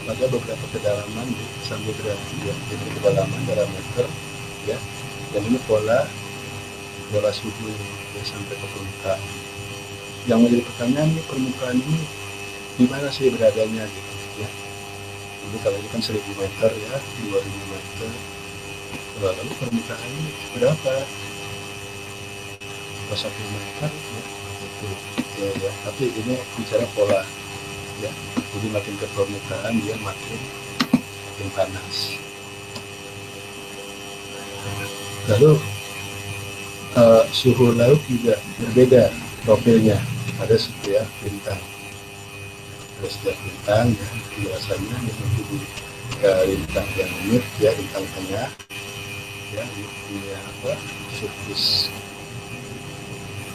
pada beberapa kedalaman di samudra ya, jadi kedalaman diameter ya, dan ini pola suhu ya, sampai ke permukaan. Yang menjadi pertanyaan ini permukaan ini di mana sih beradanya gitu ya. Jadi kalau ini kan 1000 meter ya, 2000 meter. Lalu permukaan ini berapa? 1 meter ya, itu ya. Tapi ini bicara pola ya. Jadi makin ke permukaan dia makin panas. Lalu suhu laut juga berbeda profilnya pada setiap bintang. Pada setiap bintang ya, biasanya itu di bintang yang mid ya, bintang tengah ya, punya apa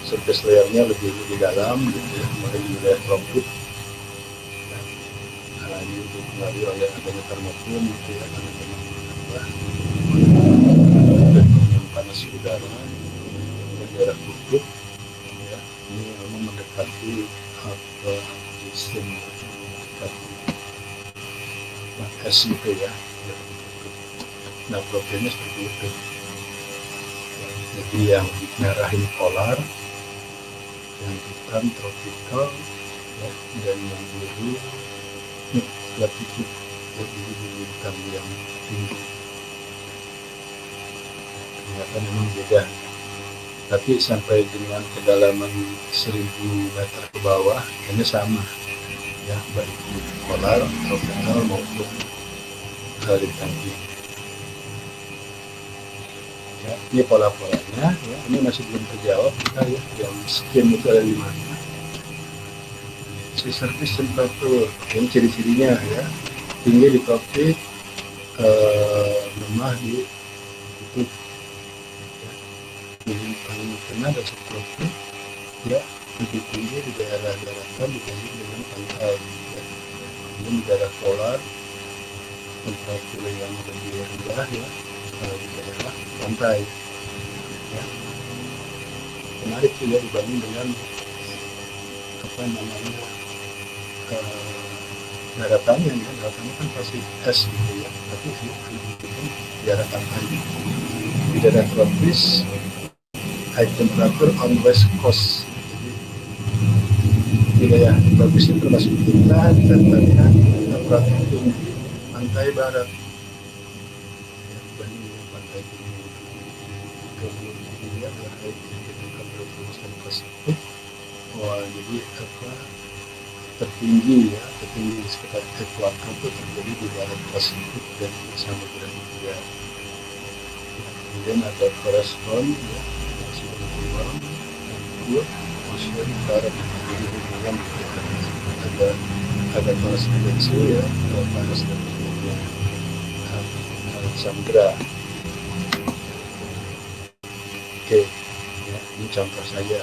surface layernya lebih di dalam gitu ya, mulai di wilayah tropik. Nah, ini dipengaruhi oleh adanya termoklim gitu ya, dan panas udara dan daerah kutub ya, ini memang mendekati apa musim es gitu ya. Nah, problemnya seperti itu. Jadi yang merah ini polar, yang hitam tropical ya, dan yang biru latitude, jadi di bintang yang tinggi. Ternyata memang beda. Tapi sampai dengan kedalaman 1000 meter ke bawah hanya sama ya, baik di polar, tropical maupun bintang tinggi. Ya, ini pola-polanya ya, ini masih belum terjawab kita ya, yang skin itu ada di mana. Si surface temperature yang ciri-cirinya ya, tinggi di tropik, lemah di kutub ya. Jadi paling tengah dan subtropik ya, lebih tinggi di daerah daratan dibanding dengan pantai ya. Kemudian di daerah polar temperatur yang lebih rendah ya, di daerah pantai ya. Menarik juga dibanding dengan apa namanya daratannya ya, daratannya kan pasti es gitu ya, tapi itu di daerah pantai, di daerah tropis high temperature on west coast. Jadi wilayah tropis itu termasuk kita dan temperatur tinggi pantai barat ya, dibanding dengan pantai timur. Kemudian dia adalah high temperature on Pasifik. Wah, jadi apa tertinggi ya, tertinggi sekitar ekuator itu terjadi di daerah Pasifik dan Samudra Hindia. Kemudian ada forest zone ya, Samudra Timur, ocean barat, jadi hubungan ada ada panas peninsula ya, panas dan samudra. Oke, ya, ini contoh saja.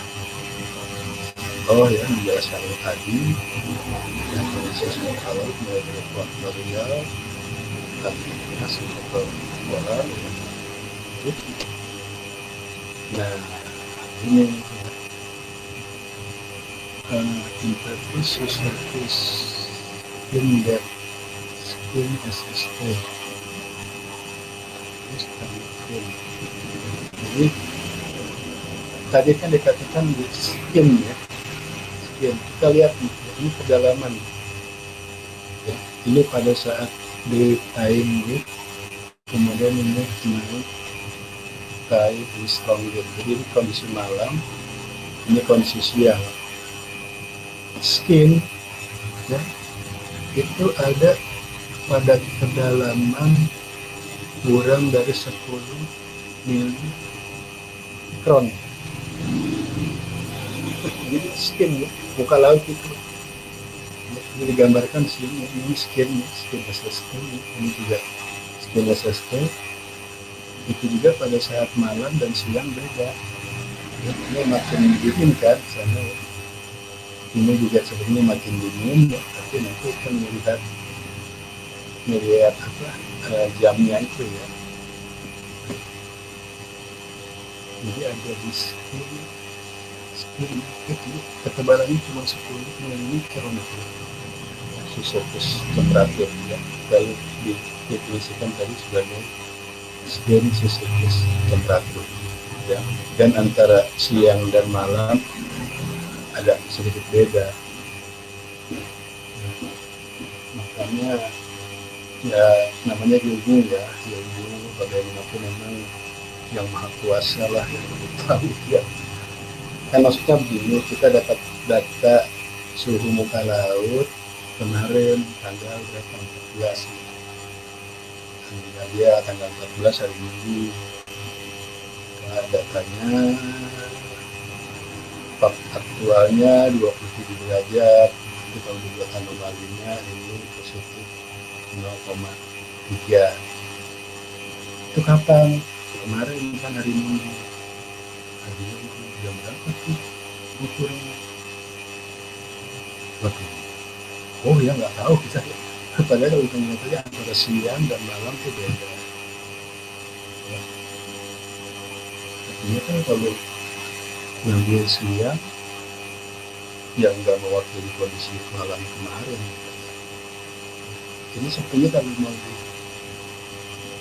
Oh ya, menjelaskan tadi yang kondisi kalau mulai dari ekuatorial, aktivitas atau polar. Nah, ini interface surface in that skin SST. Jadi tadi kan dikatakan di skin ya, skin. Kita lihat ini kedalaman. Ya, ini pada saat daytime week, kemudian ini naik kayak di stronger. Jadi ini kondisi malam, ini kondisi siang. Skin ya, itu ada pada kedalaman kurang dari 10 mikron. Jadi skin ya, muka laut itu. Ini digambarkan sini, ini skin SST, ini juga skin SST. Itu juga pada saat malam dan siang beda. Ini makin dingin kan sana. Ini juga sebenarnya makin dingin ya, tapi nanti kan melihat apa jamnya itu ya. Jadi ada di skin itu ketebalannya cuma 10 mikron surface temperatur ya, lalu didefinisikan tadi sebagai skin surface temperatur ya. Dan antara siang dan malam ada sedikit beda, makanya ya namanya ilmu ya, ilmu bagaimanapun memang yang maha kuasa lah yang lebih tahu ya. Kan maksudnya begini, kita dapat data suhu muka laut kemarin tanggal berapa, 14 dia tanggal 14 hari Minggu. Nah, datanya aktualnya 27 derajat. Itu kalau dibuat anomalinya ini positif 0,3. Itu kapan? Kemarin kan hari Minggu. Hari Minggu jam berapa tuh ukurnya? Waduh. Oh ya, nggak tahu kita. Padahal hitung-hitungnya antara siang dan malam itu beda. Ya. Artinya kan kalau ngambil siang yang nggak mewakili kondisi malam kemarin. Ini sepertinya kalau mau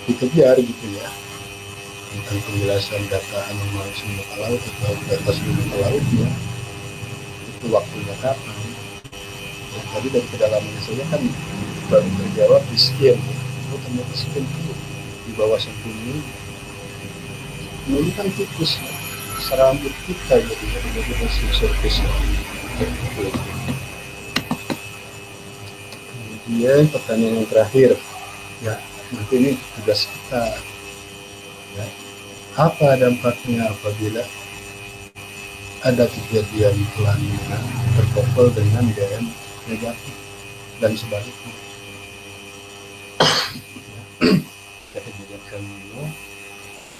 dikejar gitu ya, tentang penjelasan data anomali suhu muka laut atau data suhu muka lautnya, itu waktunya kapan? Ya, tadi dari kedalamannya saya kan baru terjawab di skin. Oh ternyata skin itu di bawah 10 mili. Ini kan tipis ya, serambut kita jadinya menjadi surface ya. Kemudian pertanyaan yang terakhir ya, nanti ini tugas kita ya, apa dampaknya apabila ada kejadian lanina terkoppel dengan DM negatif dan sebaliknya. Ya, kejadian El Nino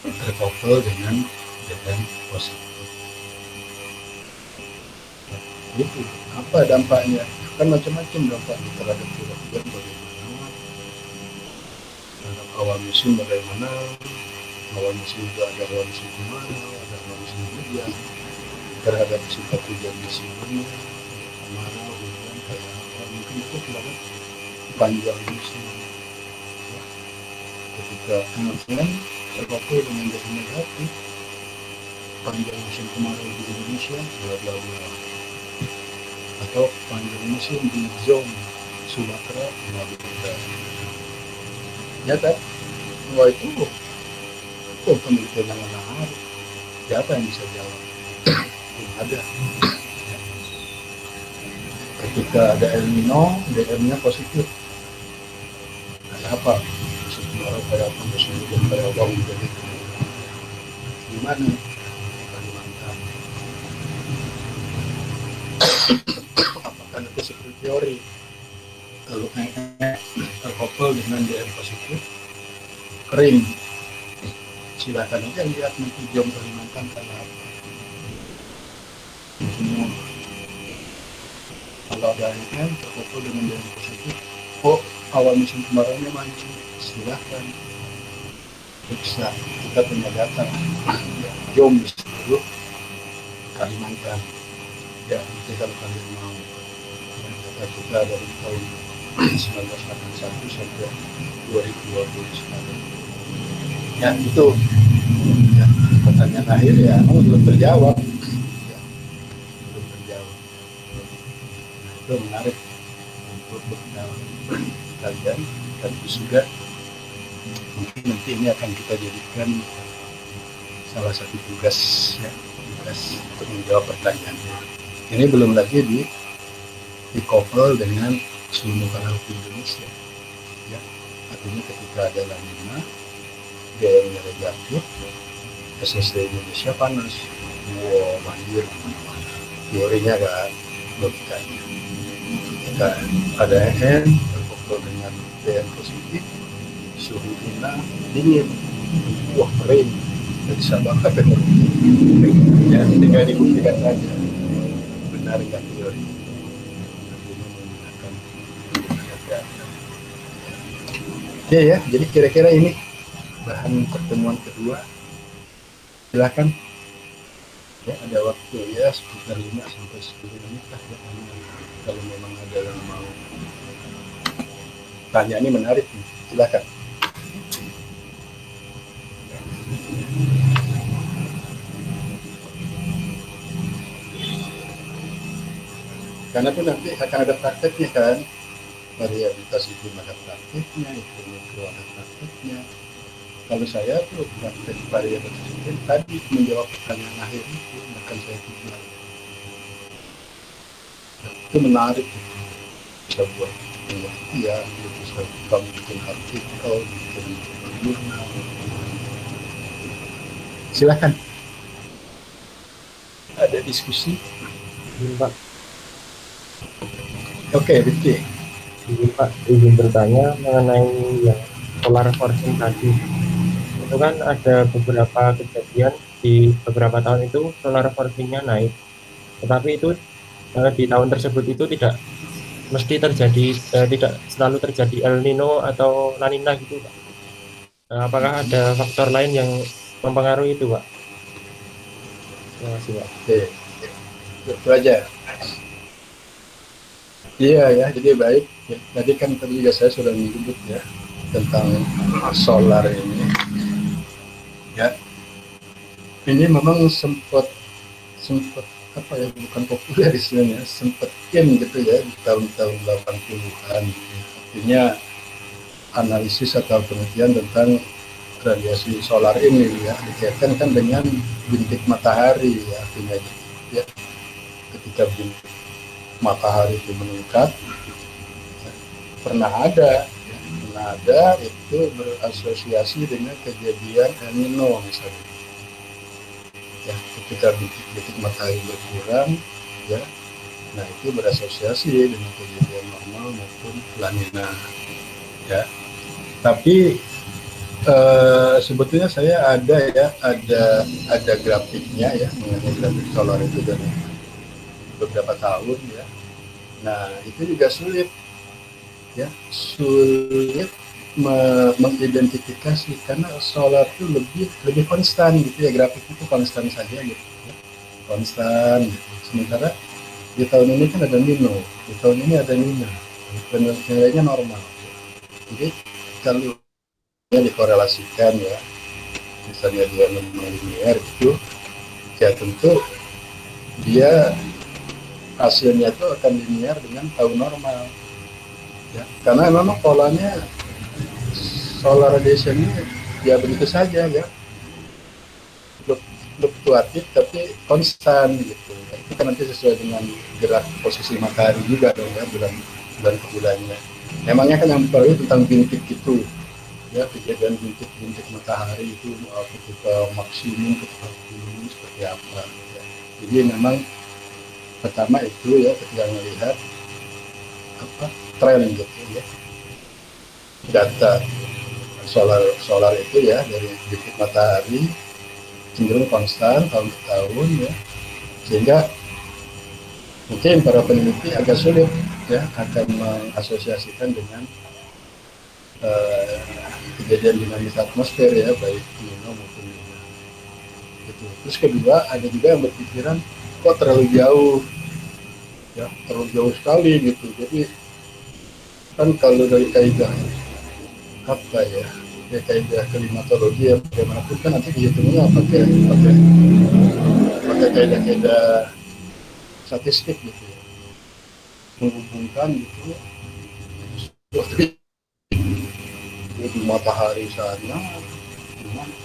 terkoppel dengan DM positif. Itu apa dampaknya? Kan macam-macam dampaknya terhadap curah hujan bagaimana, terhadap awal musim bagaimana. Awal musim juga ada awal musim kemarau, ada awal musim hujan, terhadap sifat hujan musimnya, kemarau, hujan, kayak apa, mungkin itu terhadap panjang musim. Ya. Ketika kemudian terkoppel dengan jadi negatif, panjang musim kemarau di Indonesia, bla bla bla, atau panjang musim di zone Sumatera, bla bla bla. Ya kan? Wah itu penelitian yang menarik. Siapa yang bisa jawab? Belum ada. Ketika ada El Nino, DM-nya positif. Ada apa? Musim kemarau kayak apa? Musim hujan kayak apa? Hujan itu gimana? Kalimantan. seperti teori. Kalau terkoppel dengan DM positif, kering. Silakan aja lihat nanti jom Kalimantan karena apa. Semua kalau ada yang terkoppel dengan DM positif, oh awal musim kemaraunya mancing, silahkan periksa, kita punya data jom di seluruh Kalimantan ya. Nanti kalau kalian mau data kita dari tahun 1981 sampai 2020 ya, itu ya, pertanyaan akhir ya belum terjawab ya, belum terjawab. Nah, itu menarik untuk kalian, dan juga mungkin nanti ini akan kita jadikan salah satu tugas ya, tugas untuk menjawab pertanyaannya. Ini belum lagi di-couple dengan suhu muka laut di Indonesia ya. Artinya ketika ada La Nina, DM-nya negatif, SSD Indonesia panas, wow banjir kemana-mana. Teorinya kan, logikanya ketika ada EN terkoppel dengan DM positif, suhu Ina dingin, wah kering, dari Sabang sampai Merauke ya. Tinggal dibuktikan saja benar nggak teori menggunakan data. Oke ya, jadi kira-kira ini bahan pertemuan kedua. Silakan ya, ada waktu ya sekitar 5 sampai 10 menit lah ya, kalau memang ada yang mau tanya. Ini menarik nih, silakan. Karena tuh nanti akan ada prakteknya kan, variabilitas itu ada prakteknya, itu ada prakteknya. Kalau saya tuh praktek variabilitas itu tadi menjawab pertanyaan akhir itu akan saya tujuan. Itu menarik, bisa buat penelitian, bisa kamu bikin artikel, bikin jurnal. Silakan. Ada diskusi? Pak. Oke, Rifki. Pak, izin bertanya mengenai yang solar forcing tadi. Itu kan ada beberapa kejadian di beberapa tahun itu solar forcing-nya naik. Tetapi itu di tahun tersebut itu tidak mesti terjadi, tidak selalu terjadi El Nino atau La Nina gitu, Pak. Apakah ada faktor lain yang mempengaruhi itu, Pak? Terima kasih, Pak. Oke, itu aja. Iya ya, jadi baik. Ya, tadi kan tadi juga saya sudah menyebut ya tentang solar ini. Ya, ini memang sempat apa ya, bukan populer istilahnya, sempat gitu ya di tahun-tahun 80-an. Artinya analisis atau penelitian tentang radiasi solar ini ya dikaitkan kan dengan bintik matahari ya, artinya ya ketika bintik matahari itu meningkat pernah ada itu berasosiasi dengan kejadian El Nino misalnya ya, ketika bintik matahari berkurang ya, nah itu berasosiasi dengan kejadian normal maupun La Nina ya. Tapi sebetulnya saya ada grafiknya ya mengenai grafik solar itu dari beberapa tahun ya. Nah itu juga sulit mengidentifikasi karena solar itu lebih konstan gitu ya, grafik itu konstan saja gitu ya. Konstan gitu. Sementara di tahun ini kan ada Nino, di tahun ini ada Nina, nilainya normal. Jadi kalau dikorelasikan ya, misalnya dia memang linear gitu ya, tentu dia hasilnya itu akan linear dengan tahun normal ya, karena memang polanya solar radiation ini ya begitu saja ya, fluktuatif tapi konstan gitu ya. Itu kan nanti sesuai dengan gerak posisi matahari juga dong ya, bulan ke bulannya. Memangnya kan yang mempengaruhi tentang bintik itu ya, kejadian bintik matahari itu ketika maksimum, ketika minimum seperti apa ya. Jadi memang pertama itu ya, ketika melihat tren gitu ya, data solar itu ya dari bibit matahari cenderung konstan tahun ke tahun ya, sehingga mungkin para peneliti agak sulit ya akan mengasosiasikan dengan uh, kejadian dinamis atmosfer ya, baik Nino maupun Nina. Gitu. Terus kedua, ada juga yang berpikiran kok terlalu jauh ya, terlalu jauh sekali gitu. Jadi kan kalau dari kaidah apa ya, dari kaidah klimatologi ya, bagaimanapun kan nanti dihitungnya pakai kaidah-kaidah statistik gitu ya, menghubungkan gitu seperti di matahari sana gimana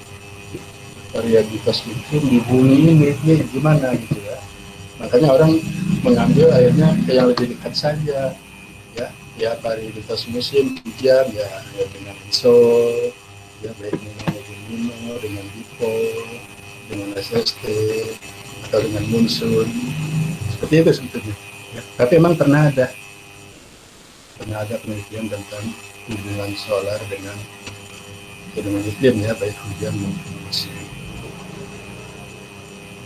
variabilitas itu di bumi ini gimana gitu ya, makanya orang mengambil akhirnya ke yang lebih dekat saja ya, ya variabilitas musim hujan ya, ya dengan sol ya, baik Nino dengan dipol dengan SST atau dengan monsun, seperti itu sebetulnya ya. Tapi memang pernah ada penelitian tentang hubungan solar dengan iklim ya, baik hujan maupun musim.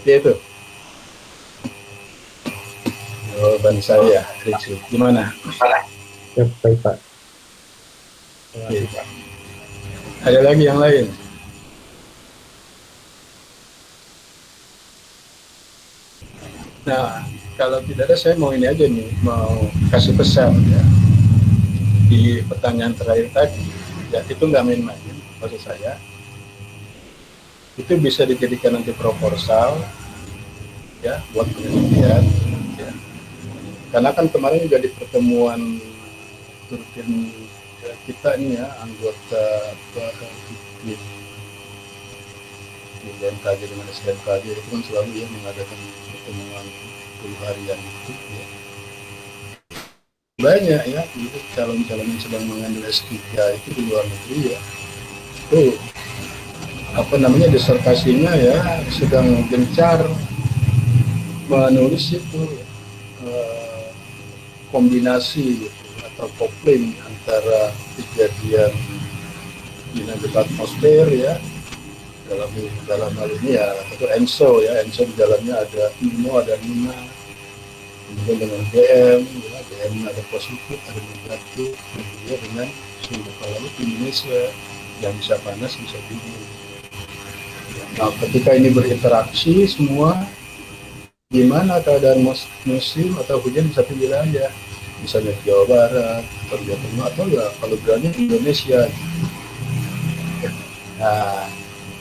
Seperti itu jawaban saya. Richie, gimana? Ya, baik Pak. Oke, Pak. Ada lagi yang lain? Nah, kalau tidak ada, saya mau ini aja nih, mau kasih pesan ya. Di pertanyaan terakhir tadi, ya itu nggak main-main, maksud saya. Itu bisa dijadikan nanti proposal, ya, buat penelitian. Ya. Karena kan kemarin juga di pertemuan rutin ya, kita ini ya, anggota di BMKG dengan SBMKG itu kan selalu ya mengadakan pertemuan 10 harian itu ya. Banyak ya itu calon-calon yang sedang mengambil S3 itu di luar negeri ya, itu apa namanya disertasinya ya sedang gencar menulis itu kombinasi gitu, atau coupling antara kejadian dinamik atmosfer ya, dalam hal ini ya itu ENSO ya, ENSO di dalamnya ada Nino, ada Nina, kemudian dengan DM ya, DM ada positif, ada negatif, kemudian dengan suhu muka laut Indonesia yang bisa panas bisa dingin. Nah ketika ini berinteraksi semua, gimana keadaan musim atau hujan di satu wilayah, misalnya di Jawa Barat atau Jawa Tengah atau ya kalau berani Indonesia. Nah,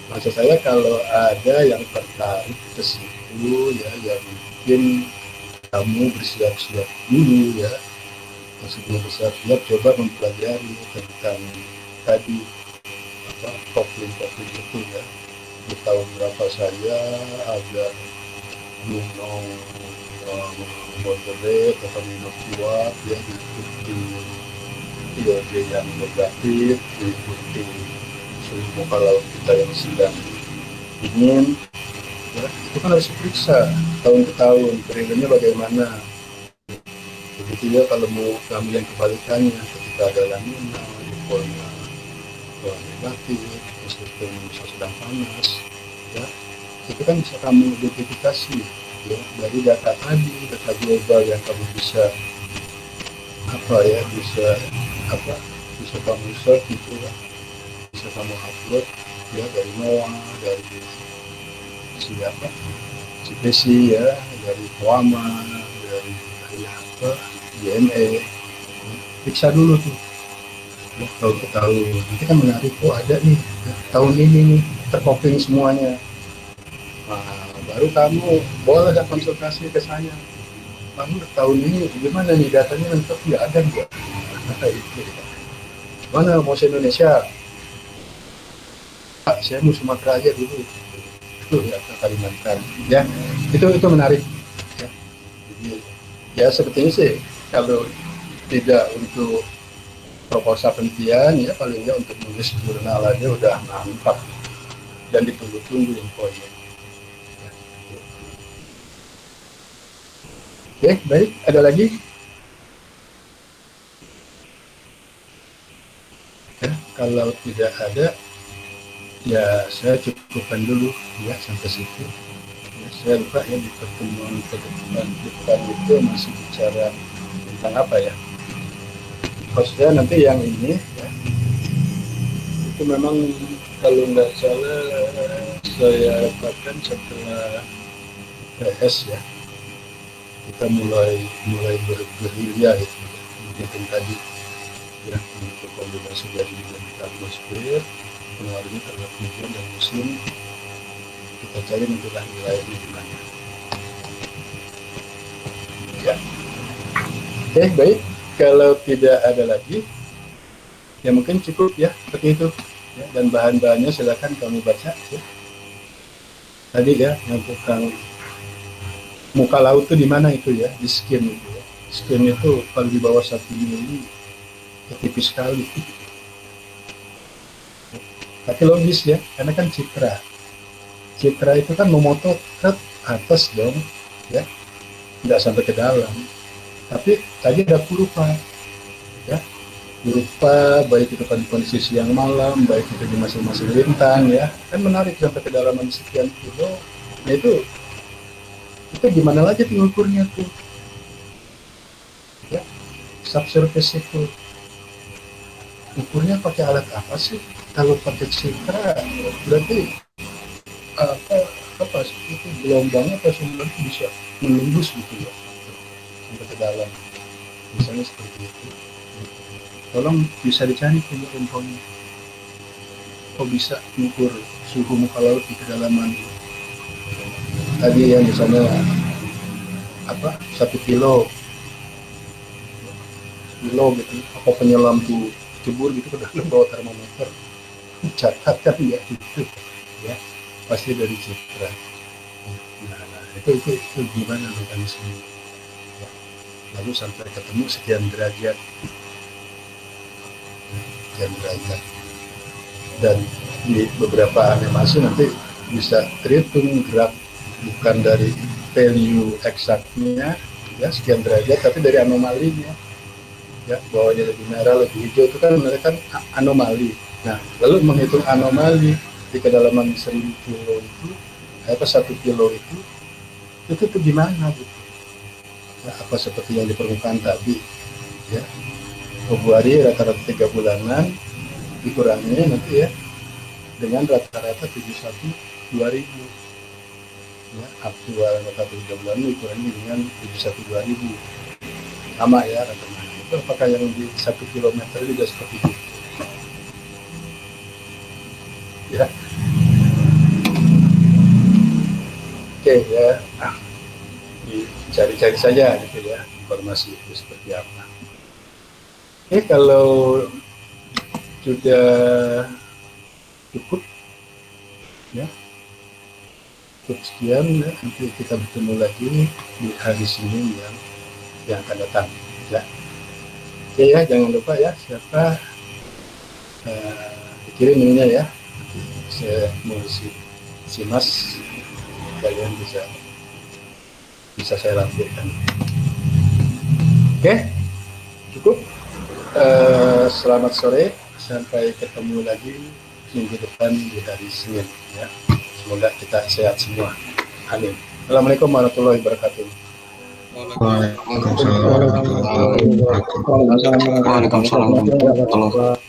maksud saya kalau ada yang tertarik ke situ ya, yang mungkin kamu bersiap-siap dulu ya, maksudnya bersiap-siap coba mempelajari tentang tadi apa kopling itu ya. Di tahun berapa saja ada gunung moderate atau minus kuat ya, diikuti periode yang negatif, diikuti suhu muka laut kita yang sedang dingin ya, itu kan harus diperiksa tahun ke tahun periodenya bagaimana. Begitu ya kalau mau ambil yang kebalikannya, ketika ada La Nina, dipolnya negatif, meskipun bisa sedang panas ya, itu kan bisa kamu identifikasi ya dari data tadi, data global yang kamu bisa apa ya, bisa kamu search gitu ya, bisa kamu upload ya dari NOAA, dari siapa, CPC ya, dari POAMA, dari apa, JME, periksa dulu tuh ya, tahun ke tahun. Nanti kan menarik, oh ada nih ya, tahun ini nih terkopling semuanya. Nah, baru kamu boleh konsultasi ke saya, kamu tahun ini gimana nih datanya lengkap ya, ada nggak? Nah, itu mana mau se Indonesia, Pak, saya mau Sumatera aja dulu itu ya, ke Kalimantan ya, itu menarik ya. Jadi ya sepertinya sih kalau tidak untuk proposal penelitian ya, paling nggak untuk menulis jurnal aja udah mantap dan ditunggu-tunggu infonya. Ya. Oke, baik, ada lagi? Kalau tidak ada, ya saya cukupkan dulu ya sampai situ. Ya, saya lupa ya di pertemuan ke depan itu masih bicara tentang apa ya. Maksudnya nanti yang ini ya, itu memang kalau nggak salah saya dapatkan setelah PS ya, kita mulai bergerilya itu ya. Mungkin tadi ya untuk kombinasi dari atmosfer pengaruhnya terhadap hujan dan musim, kita cari nantilah wilayahnya di mana ya. Oke, baik, kalau tidak ada lagi ya mungkin cukup ya seperti itu ya, dan bahan-bahannya silakan kamu baca ya. Tadi ya yang tentang muka laut itu di mana itu ya, di skin itu ya. Skin itu kalau di bawah 1 mili ya, tipis sekali. Tapi logis ya, karena kan citra itu kan memotong ke atas dong ya, tidak sampai ke dalam. Tapi tadi ada kurva ya, kurva baik itu kan di kondisi siang malam, baik itu di masing-masing lintang ya, kan menarik sampai kedalaman sekian kilo. Nah itu gimana lagi tuh ukurnya tuh ya, subsurface itu ukurnya pakai alat apa sih? Kalau pakai citra berarti apa sih itu gelombangnya apa sumber bisa menembus gitu ya sampai ke dalam, misalnya seperti itu. Tolong bisa dicari info-infonya. Kok bisa mengukur suhu muka laut di kedalaman tadi ya, misalnya apa 1 kilo gitu, apa penyelam tuh cebur gitu ke dalam bawa termometer, catat kan ya gitu ya, pasti dari citra. Nah, itu gimana mekanisme ya. Lalu sampai ketemu sekian derajat, dan di beberapa animasi nanti bisa terhitung graf, bukan dari value eksaknya ya sekian derajat, tapi dari anomalinya ya, bawahnya lebih merah lebih hijau itu kan mereka anomali. Nah lalu menghitung anomali di kedalaman 1000 kilo itu apa 1 kilo itu tuh gimana gitu ya, apa seperti yang di permukaan tadi ya, Februari rata-rata 3 bulanan dikurangi nanti ya dengan rata-rata 71.2000 ya, aktual rata-rata 3 bulan dikurangi dengan 71.2000 sama ya rata-rata. Itu apakah yang di 1 kilometer juga seperti itu ya. Oke ya, dicari-cari saja gitu ya informasi itu seperti apa. Oke, kalau sudah cukup ya, cukup sekian ya, nanti kita bertemu lagi di hari Senin yang akan datang ya. Oke ya, jangan lupa ya siapa kirim ininya ya, saya mau si Mas, kalian bisa saya lampirkan. Oke, cukup. Selamat sore, sampai ketemu lagi minggu depan di hari Senin ya. Semoga kita sehat semua. Amin. Assalamualaikum warahmatullahi wabarakatuh. Waalaikumsalam warahmatullahi wabarakatuh. Waalaikumsalam warahmatullahi wabarakatuh.